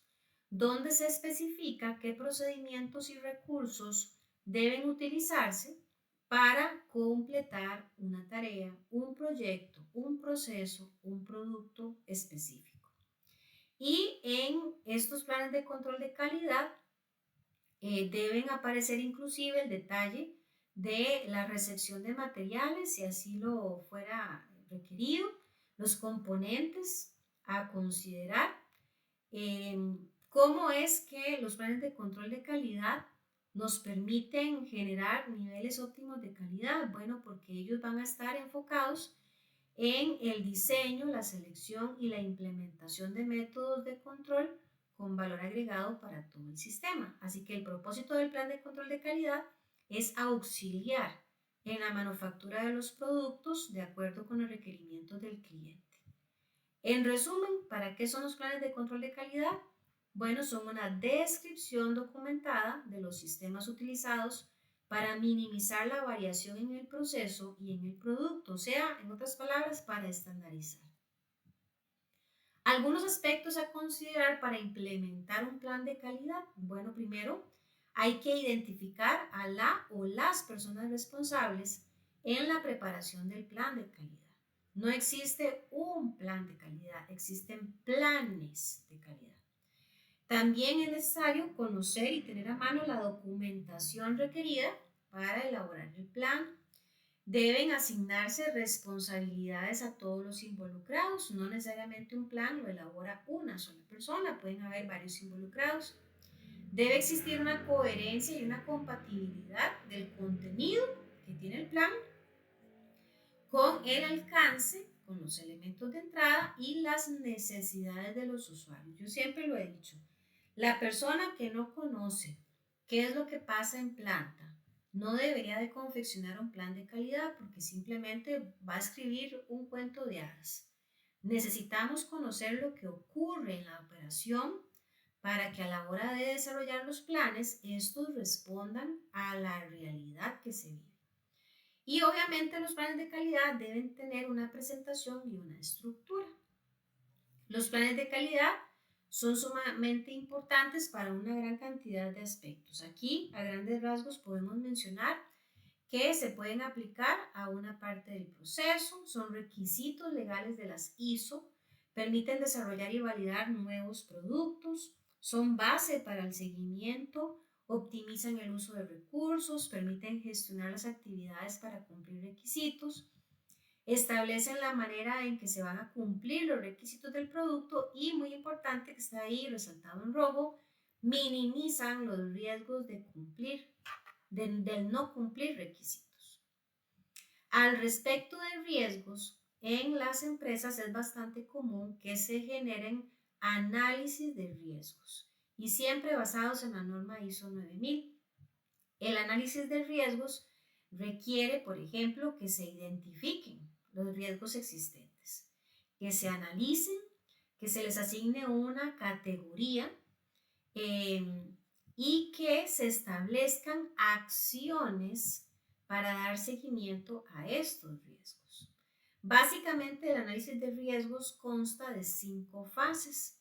donde se especifica qué procedimientos y recursos deben utilizarse para completar una tarea, un proyecto, un proceso, un producto específico. Y en estos planes de control de calidad deben aparecer inclusive el detalle de la recepción de materiales, si así lo fuera requerido, los componentes a considerar, cómo es que los planes de control de calidad nos permiten generar niveles óptimos de calidad. Bueno, porque ellos van a estar enfocados en el diseño, la selección y la implementación de métodos de control con valor agregado para todo el sistema. Así que el propósito del plan de control de calidad es auxiliar en la manufactura de los productos de acuerdo con los requerimientos del cliente. En resumen, ¿para qué son los planes de control de calidad? Bueno, son una descripción documentada de los sistemas utilizados para minimizar la variación en el proceso y en el producto, o sea, en otras palabras, para estandarizar. Algunos aspectos a considerar para implementar un plan de calidad. Bueno, primero, hay que identificar a la o las personas responsables en la preparación del plan de calidad. No existe un plan de calidad, existen planes de calidad. También es necesario conocer y tener a mano la documentación requerida para elaborar el plan. Deben asignarse responsabilidades a todos los involucrados. No necesariamente un plan lo elabora una sola persona, pueden haber varios involucrados. Debe existir una coherencia y una compatibilidad del contenido que tiene el plan con el alcance, con los elementos de entrada y las necesidades de los usuarios. Yo siempre lo he dicho, la persona que no conoce qué es lo que pasa en planta no debería de confeccionar un plan de calidad porque simplemente va a escribir un cuento de hadas. Necesitamos conocer lo que ocurre en la operación para que a la hora de desarrollar los planes, estos respondan a la realidad que se vive. Y obviamente los planes de calidad deben tener una presentación y una estructura. Los planes de calidad son sumamente importantes para una gran cantidad de aspectos. Aquí, a grandes rasgos, podemos mencionar que se pueden aplicar a una parte del proceso, son requisitos legales de las ISO, permiten desarrollar y validar nuevos productos, son base para el seguimiento, optimizan el uso de recursos, permiten gestionar las actividades para cumplir requisitos, establecen la manera en que se van a cumplir los requisitos del producto y, muy importante que está ahí resaltado en rojo, minimizan los riesgos de del no cumplir requisitos. Al respecto de riesgos, en las empresas es bastante común que se generen análisis de riesgos y siempre basados en la norma ISO 9000. El análisis de riesgos requiere, por ejemplo, que se identifiquen los riesgos existentes, que se analicen, que se les asigne una categoría y que se establezcan acciones para dar seguimiento a estos riesgos. Básicamente, el análisis de riesgos consta de 5 fases: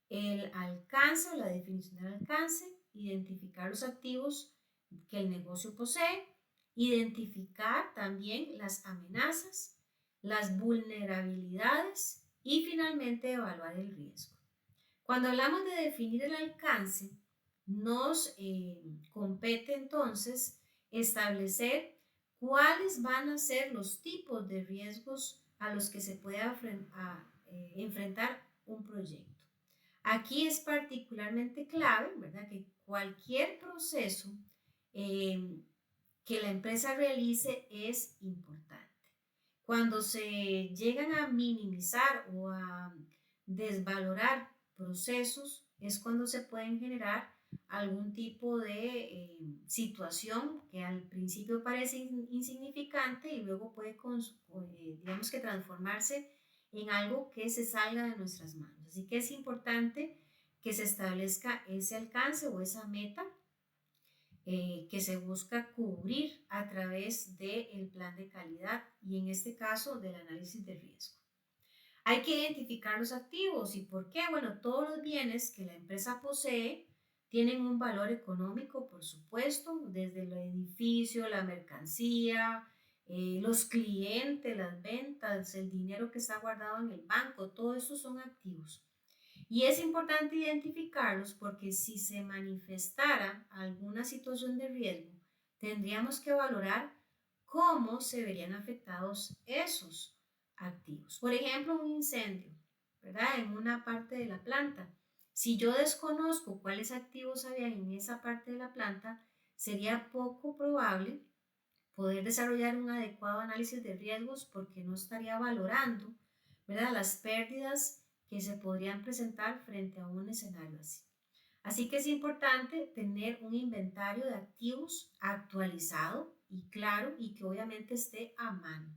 el alcance o la definición del alcance, identificar los activos que el negocio posee, identificar también las amenazas, las vulnerabilidades y finalmente evaluar el riesgo. Cuando hablamos de definir el alcance, nos compete entonces establecer cuáles van a ser los tipos de riesgos a los que se puede enfrentar un proyecto. Aquí es particularmente clave, ¿verdad?, que cualquier proceso que la empresa realice es importante. Cuando se llegan a minimizar o a desvalorar procesos, es cuando se pueden generar algún tipo de situación que al principio parece insignificante y luego puede, digamos que transformarse en algo que se salga de nuestras manos. Así que es importante que se establezca ese alcance o esa meta que se busca cubrir a través del plan de calidad y en este caso del análisis de riesgo. Hay que identificar los activos y por qué. Bueno, todos los bienes que la empresa posee tienen un valor económico, por supuesto, desde el edificio, la mercancía, los clientes, las ventas, el dinero que está guardado en el banco, todo eso son activos. Y es importante identificarlos porque si se manifestara alguna situación de riesgo, tendríamos que valorar cómo se verían afectados esos activos. Por ejemplo, un incendio, ¿verdad?, en una parte de la planta. Si yo desconozco cuáles activos habían en esa parte de la planta, sería poco probable poder desarrollar un adecuado análisis de riesgos porque no estaría valorando, ¿verdad?, las pérdidas que se podrían presentar frente a un escenario así. Así que es importante tener un inventario de activos actualizado y claro y que obviamente esté a mano.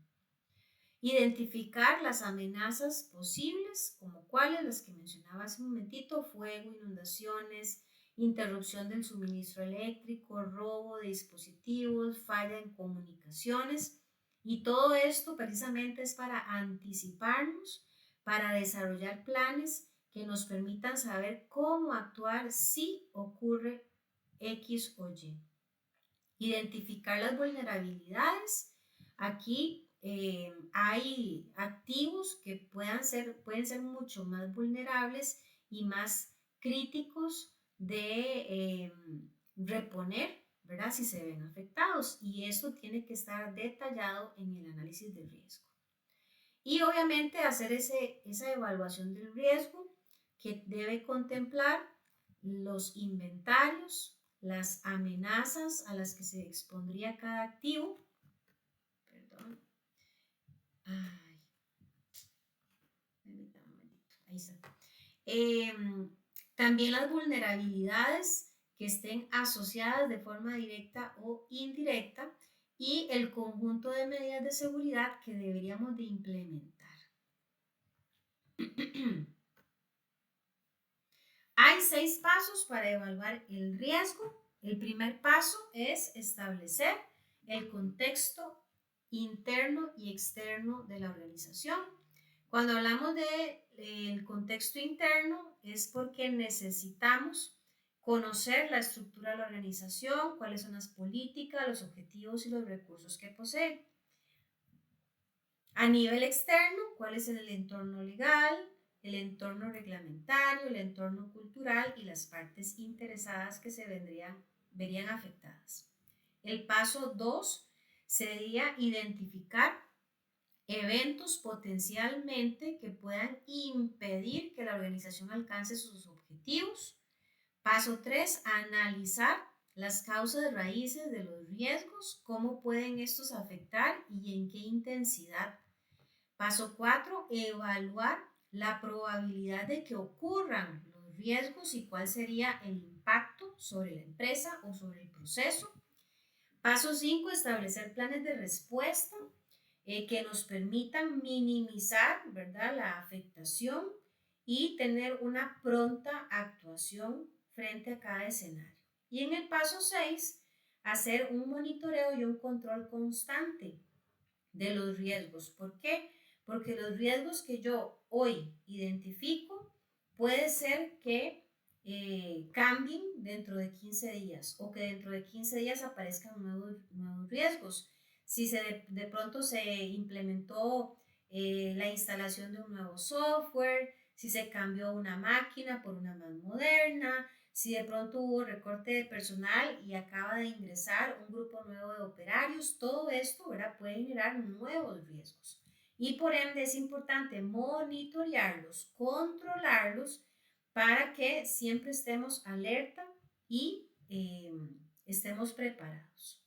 Identificar las amenazas posibles, como cuáles, las que mencionaba hace un momentito: fuego, inundaciones, interrupción del suministro eléctrico, robo de dispositivos, falla en comunicaciones. Y todo esto precisamente es para anticiparnos, para desarrollar planes que nos permitan saber cómo actuar si ocurre X o Y. Identificar las vulnerabilidades. Aquí hay activos que pueden ser mucho más vulnerables y más críticos de reponer, ¿verdad?, si se ven afectados. Y eso tiene que estar detallado en el análisis de riesgo. Y obviamente hacer esa evaluación del riesgo que debe contemplar los inventarios, las amenazas a las que se expondría cada activo. Perdón. Ay, ahí está. También las vulnerabilidades que estén asociadas de forma directa o indirecta y el conjunto de medidas de seguridad que deberíamos de implementar. Hay 6 pasos para evaluar el riesgo. El primer paso es establecer el contexto interno y externo de la organización. Cuando hablamos del contexto interno es porque necesitamos conocer la estructura de la organización, cuáles son las políticas, los objetivos y los recursos que posee. A nivel externo, cuál es el entorno legal, el entorno reglamentario, el entorno cultural y las partes interesadas que se verían afectadas. El paso 2 sería identificar eventos potencialmente que puedan impedir que la organización alcance sus objetivos. Paso 3, analizar las causas raíces de los riesgos, cómo pueden estos afectar y en qué intensidad. Paso 4, evaluar la probabilidad de que ocurran los riesgos y cuál sería el impacto sobre la empresa o sobre el proceso. Paso 5, establecer planes de respuesta que nos permitan minimizar, ¿verdad?, la afectación y tener una pronta actuación frente a cada escenario. Y en el paso 6, hacer un monitoreo y un control constante de los riesgos. ¿Por qué? Porque los riesgos que yo hoy identifico puede ser que cambien dentro de 15 días o que dentro de 15 días aparezcan nuevos riesgos. Si de pronto se implementó la instalación de un nuevo software, si se cambió una máquina por una más moderna, si de pronto hubo recorte de personal y acaba de ingresar un grupo nuevo de operarios, todo esto, ¿verdad?, puede generar nuevos riesgos. Y por ende es importante monitorearlos, controlarlos, para que siempre estemos alerta y estemos preparados.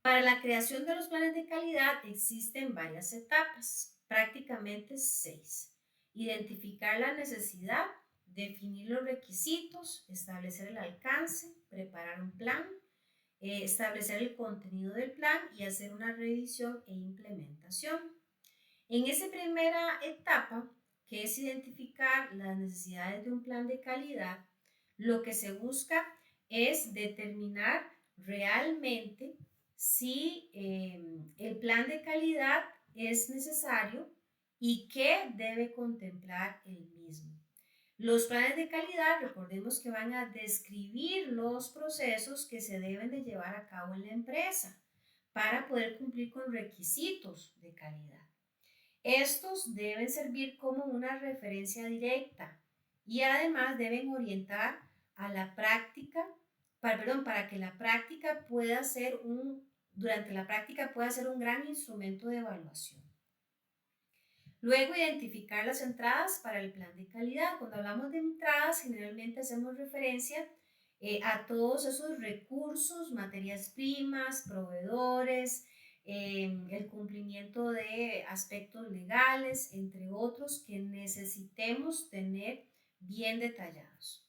Para la creación de los planes de calidad existen varias etapas, prácticamente 6. Identificar la necesidad, definir los requisitos, establecer el alcance, preparar un plan, establecer el contenido del plan y hacer una revisión e implementación. En esa primera etapa, que es identificar las necesidades de un plan de calidad, lo que se busca es determinar realmente si el plan de calidad es necesario y qué debe contemplar el mismo. Los planes de calidad, recordemos que van a describir los procesos que se deben de llevar a cabo en la empresa para poder cumplir con requisitos de calidad. Estos deben servir como una referencia directa y además deben orientar a la práctica, para que la práctica pueda ser durante la práctica pueda ser un gran instrumento de evaluación. Luego, identificar las entradas para el plan de calidad. Cuando hablamos de entradas, generalmente hacemos referencia a todos esos recursos, materias primas, proveedores, el cumplimiento de aspectos legales, entre otros, que necesitemos tener bien detallados.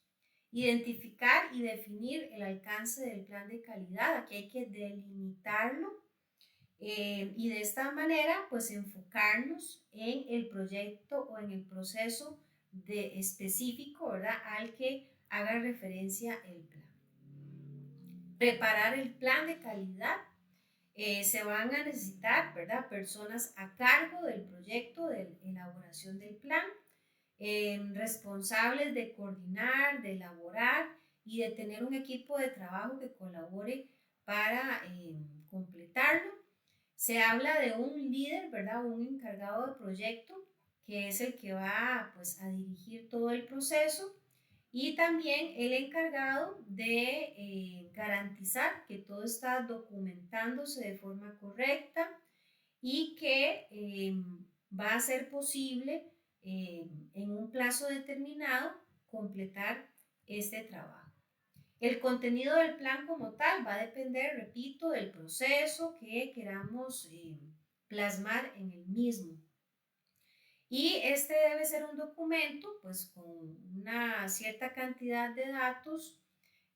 Identificar y definir el alcance del plan de calidad. Aquí hay que delimitarlo y de esta manera, pues enfocarnos en el proyecto o en el proceso específico, ¿verdad?, al que haga referencia el plan. Preparar el plan de calidad. Se van a necesitar, ¿verdad?, personas a cargo del proyecto, de elaboración del plan, responsables de coordinar, de elaborar y de tener un equipo de trabajo que colabore para completarlo. Se habla de un líder, ¿verdad?, un encargado de proyecto, que es el que va, pues, a dirigir todo el proceso, y también el encargado de garantizar que todo está documentándose de forma correcta y que va a ser posible en un plazo determinado completar este trabajo. El contenido del plan como tal va a depender, repito, del proceso que queramos plasmar en el mismo. Y este debe ser un documento, pues, con una cierta cantidad de datos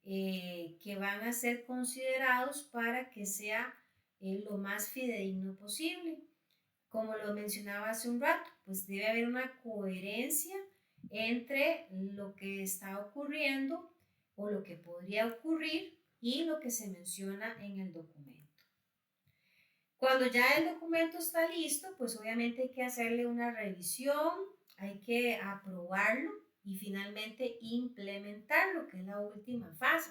que van a ser considerados para que sea lo más fidedigno posible. Como lo mencionaba hace un rato, pues debe haber una coherencia entre lo que está ocurriendo o lo que podría ocurrir y lo que se menciona en el documento. Cuando ya el documento está listo, pues obviamente hay que hacerle una revisión, hay que aprobarlo y finalmente implementarlo, que es la última fase.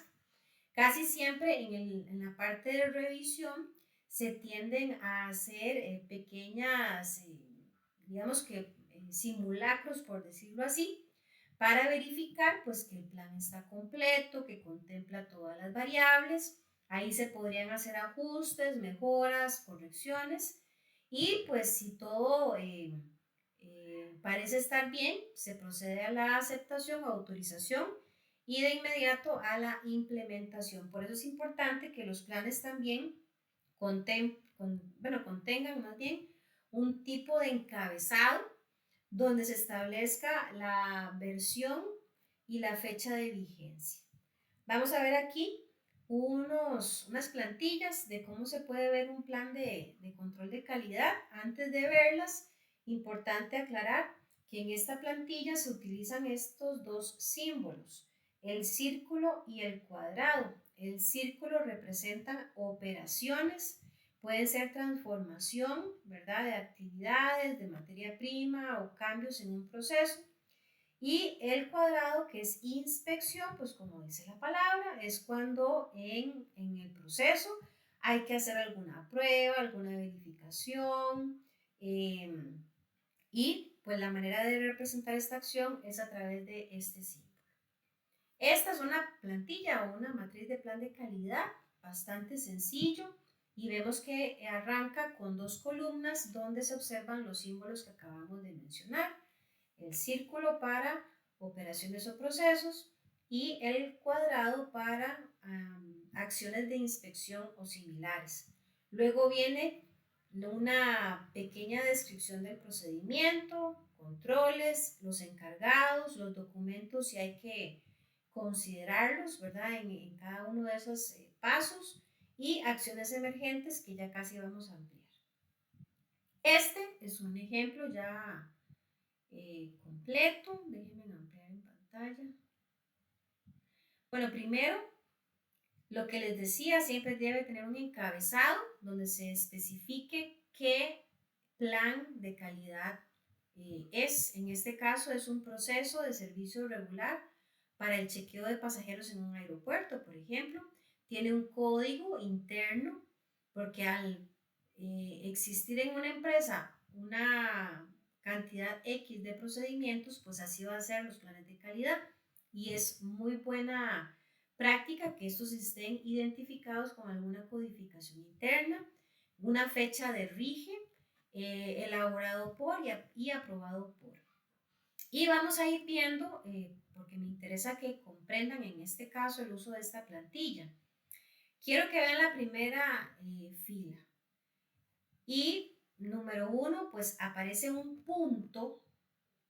Casi siempre en la parte de revisión se tienden a hacer pequeñas, digamos que simulacros, por decirlo así, para verificar, pues, que el plan está completo, que contempla todas las variables. Ahí se podrían hacer ajustes, mejoras, correcciones, y pues si todo parece estar bien, se procede a la aceptación o autorización y de inmediato a la implementación. Por eso es importante que los planes también contengan más bien un tipo de encabezado donde se establezca la versión y la fecha de vigencia. Vamos a ver aquí unas plantillas de cómo se puede ver un plan de control de calidad. Antes de verlas, importante aclarar que en esta plantilla se utilizan estos dos símbolos, el círculo y el cuadrado. El círculo representa operaciones, pueden ser transformación, ¿verdad?, de actividades, de materia prima o cambios en un proceso. Y el cuadrado, que es inspección, pues como dice la palabra, es cuando en el proceso hay que hacer alguna prueba, alguna verificación, y pues la manera de representar esta acción es a través de este símbolo. Esta es una plantilla o una matriz de plan de calidad bastante sencillo y vemos que arranca con dos columnas donde se observan los símbolos que acabamos de mencionar. El círculo para operaciones o procesos y el cuadrado para acciones de inspección o similares. Luego viene una pequeña descripción del procedimiento, controles, los encargados, los documentos si hay que considerarlos, ¿verdad? En cada uno de esos pasos y acciones emergentes que ya casi vamos a ampliar. Este es un ejemplo ya completo. Déjenme ampliar en pantalla. Bueno, primero, lo que les decía, siempre debe tener un encabezado donde se especifique qué plan de calidad es. En este caso es un proceso de servicio regular para el chequeo de pasajeros en un aeropuerto, por ejemplo. Tiene un código interno porque al existir en una empresa una cantidad X de procedimientos, pues así va a ser los planes de calidad. Y es muy buena práctica que estos estén identificados con alguna codificación interna, una fecha de rige, elaborado por y aprobado por. Y vamos a ir viendo, porque me interesa que comprendan en este caso el uso de esta plantilla. Quiero que vean la primera fila. Y número 1, pues aparece un punto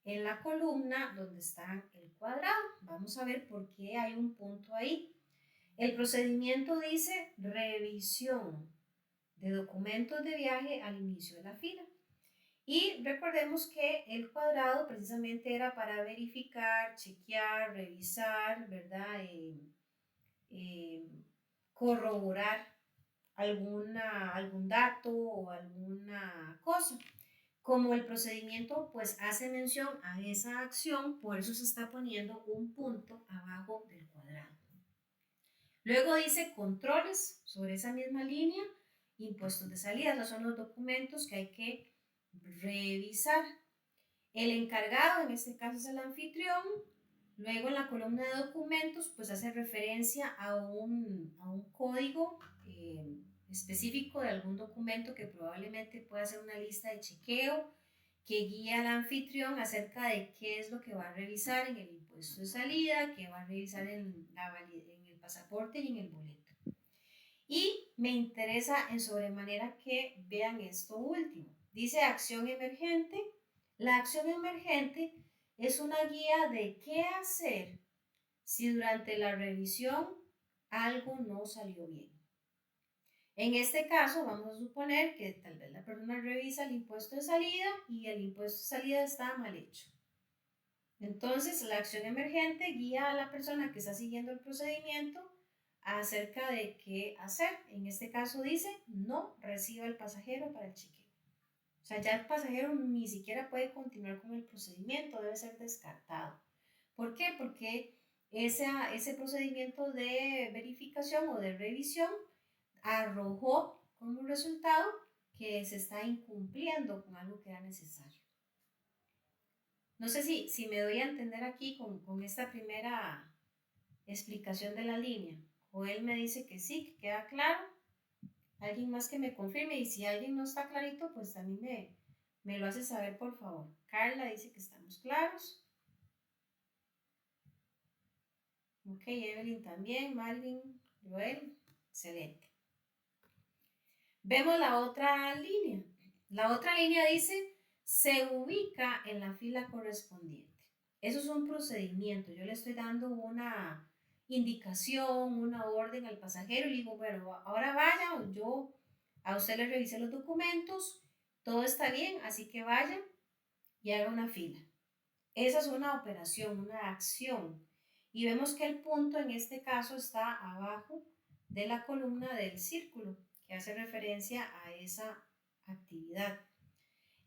en la columna donde está el cuadrado. Vamos a ver por qué hay un punto ahí. El procedimiento dice revisión de documentos de viaje al inicio de la fila. Y recordemos que el cuadrado precisamente era para verificar, chequear, revisar, ¿verdad? Corroborar algún dato o alguna cosa. Como el procedimiento pues hace mención a esa acción, por eso se está poniendo un punto abajo del cuadrado. Luego dice controles sobre esa misma línea, impuestos de salida, esos son los documentos que hay que revisar. El encargado, en este caso es el anfitrión. Luego en la columna de documentos, pues hace referencia a un código específico de algún documento que probablemente pueda ser una lista de chequeo que guía al anfitrión acerca de qué es lo que va a revisar en el impuesto de salida, qué va a revisar en el pasaporte y en el boleto. Y me interesa en sobremanera que vean esto último. Dice acción emergente. La acción emergente es una guía de qué hacer si durante la revisión algo no salió bien. En este caso, vamos a suponer que tal vez la persona revisa el impuesto de salida y el impuesto de salida está mal hecho. Entonces, la acción emergente guía a la persona que está siguiendo el procedimiento acerca de qué hacer. En este caso dice, no reciba el pasajero para el chequeo. O sea, ya el pasajero ni siquiera puede continuar con el procedimiento, debe ser descartado. ¿Por qué? Porque ese procedimiento de verificación o de revisión arrojó como resultado que se está incumpliendo con algo que era necesario. No sé si me doy a entender aquí con esta primera explicación de la línea. Joel me dice que sí, que queda claro. Alguien más que me confirme, y si alguien no está clarito, pues también me lo hace saber, por favor. Carla dice que estamos claros. Ok, Evelyn también, Marvin, Joel, excelente. Vemos la otra línea. La otra línea dice, se ubica en la fila correspondiente. Eso es un procedimiento. Yo le estoy dando una indicación, una orden al pasajero y le digo, bueno, ahora vaya, yo a usted le revisé los documentos, todo está bien, así que vaya y haga una fila. Esa es una operación, una acción. Y vemos que el punto en este caso está abajo de la columna del círculo, que hace referencia a esa actividad.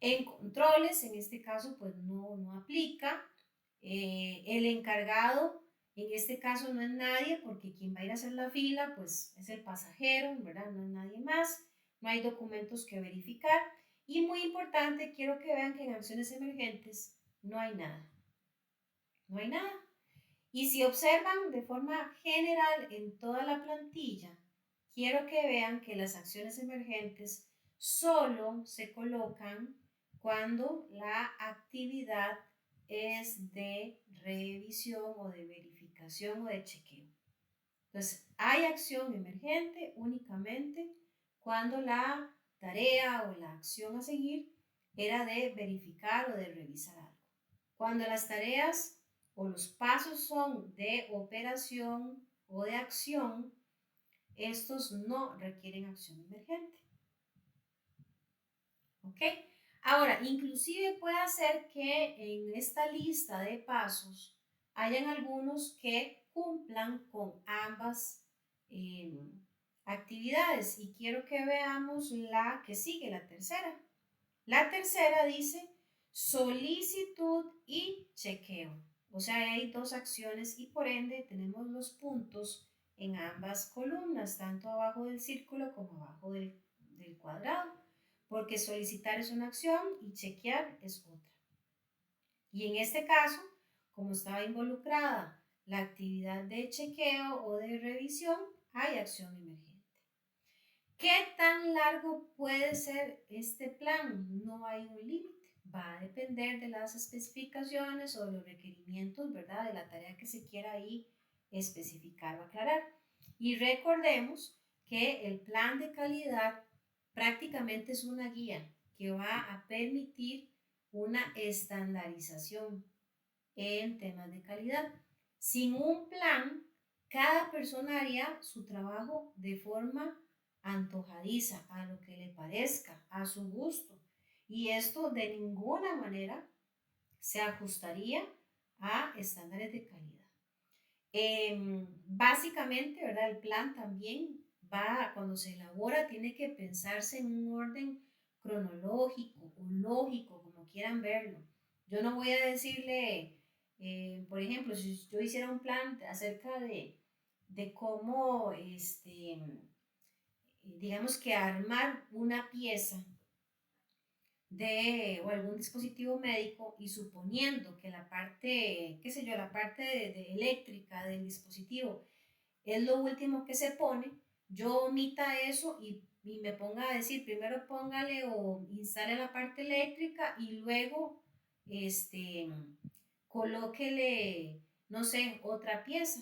En controles, en este caso, pues no aplica. El encargado, en este caso, no es nadie, porque quien va a ir a hacer la fila, pues es el pasajero, ¿verdad? No es nadie más. No hay documentos que verificar. Y muy importante, quiero que vean que en acciones emergentes no hay nada. No hay nada. Y si observan de forma general en toda la plantilla, quiero que vean que las acciones emergentes solo se colocan cuando la actividad es de revisión o de verificación o de chequeo. Entonces, hay acción emergente únicamente cuando la tarea o la acción a seguir era de verificar o de revisar algo. Cuando las tareas o los pasos son de operación o de acción, estos no requieren acción emergente. ¿Ok? Ahora, inclusive puede ser que en esta lista de pasos hayan algunos que cumplan con ambas actividades. Y quiero que veamos la que sigue, la tercera. La tercera dice solicitud y chequeo. O sea, hay dos acciones y por ende tenemos los puntos en ambas columnas, tanto abajo del círculo como abajo del cuadrado, porque solicitar es una acción y chequear es otra. Y en este caso, como estaba involucrada la actividad de chequeo o de revisión, hay acción emergente. ¿Qué tan largo puede ser este plan? No hay un límite. Va a depender de las especificaciones o de los requerimientos, ¿verdad? De la tarea que se quiera ahí especificar o aclarar. Y recordemos que el plan de calidad prácticamente es una guía que va a permitir una estandarización en temas de calidad. Sin un plan, cada persona haría su trabajo de forma antojadiza, a lo que le parezca, a su gusto. Y esto de ninguna manera se ajustaría a estándares de calidad. Básicamente, ¿verdad? El plan también va, cuando se elabora, tiene que pensarse en un orden cronológico o lógico, como quieran verlo. Yo no voy a decirle, por ejemplo, si yo hiciera un plan acerca de cómo, digamos que armar una pieza o algún dispositivo médico y suponiendo que la parte, qué sé yo, la parte de eléctrica del dispositivo es lo último que se pone, yo omita eso y me ponga a decir, primero póngale o instale la parte eléctrica y luego colóquele, no sé, otra pieza.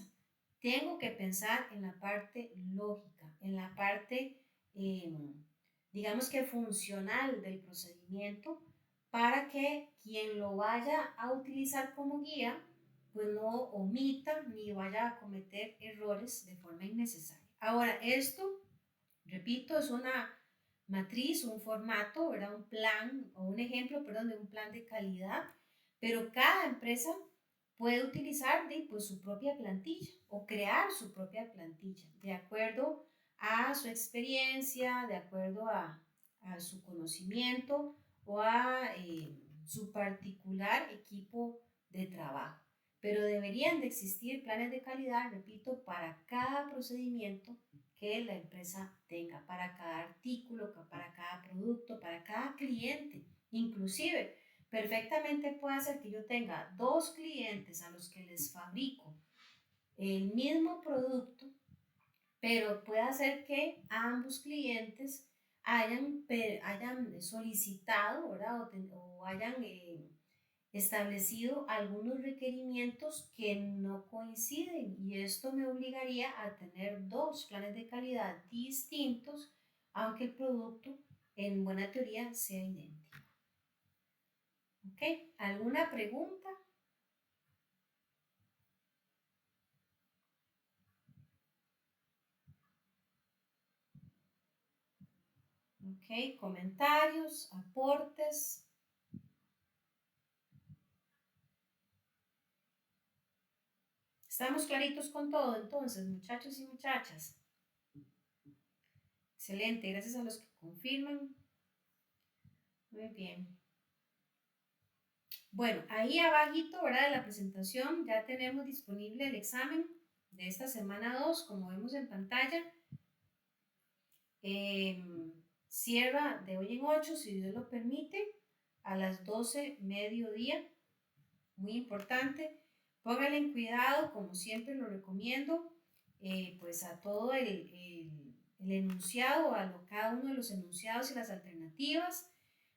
Tengo que pensar en la parte lógica, en la parte, digamos que funcional del procedimiento para que quien lo vaya a utilizar como guía pues no omita ni vaya a cometer errores de forma innecesaria. Ahora, esto, repito, es una matriz, un formato, ¿verdad? Un plan o un ejemplo, perdón, de un plan de calidad, pero cada empresa puede utilizar pues, su propia plantilla o crear su propia plantilla de acuerdo a su experiencia, de acuerdo a su conocimiento o a su particular equipo de trabajo. Pero deberían de existir planes de calidad, repito, para cada procedimiento que la empresa tenga, para cada artículo, para cada producto, para cada cliente. Inclusive, perfectamente puede ser que yo tenga dos clientes a los que les fabrico el mismo producto, pero puede ser que ambos clientes hayan solicitado, ¿verdad? O hayan establecido algunos requerimientos que no coinciden y esto me obligaría a tener dos planes de calidad distintos, aunque el producto en buena teoría sea idéntico. ¿Ok? ¿Alguna pregunta? ¿Ok? Comentarios, aportes. ¿Estamos claritos con todo entonces, muchachos y muchachas? Excelente, gracias a los que confirman. Muy bien. Bueno, ahí abajito, ¿verdad? De la presentación ya tenemos disponible el examen de esta semana 2, como vemos en pantalla. Cierra de hoy en 8, si Dios lo permite, a las 12 mediodía. Muy importante, Póngale en cuidado, como siempre lo recomiendo, pues a todo el enunciado, cada uno de los enunciados y las alternativas,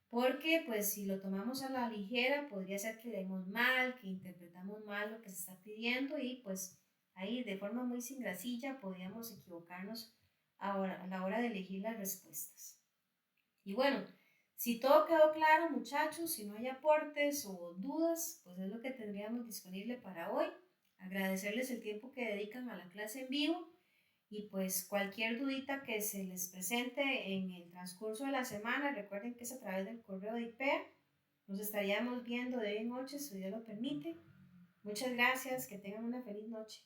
porque pues si lo tomamos a la ligera podría ser que leemos mal, que interpretamos mal lo que se está pidiendo y pues ahí de forma muy sin grasilla podríamos equivocarnos a la hora de elegir las respuestas. Y bueno, si todo quedó claro, muchachos, si no hay aportes o dudas, pues es lo que tendríamos disponible para hoy. Agradecerles el tiempo que dedican a la clase en vivo y pues cualquier dudita que se les presente en el transcurso de la semana, recuerden que es a través del correo de IPEA. Nos estaríamos viendo de hoy en noche, si Dios lo permite. Muchas gracias, que tengan una feliz noche.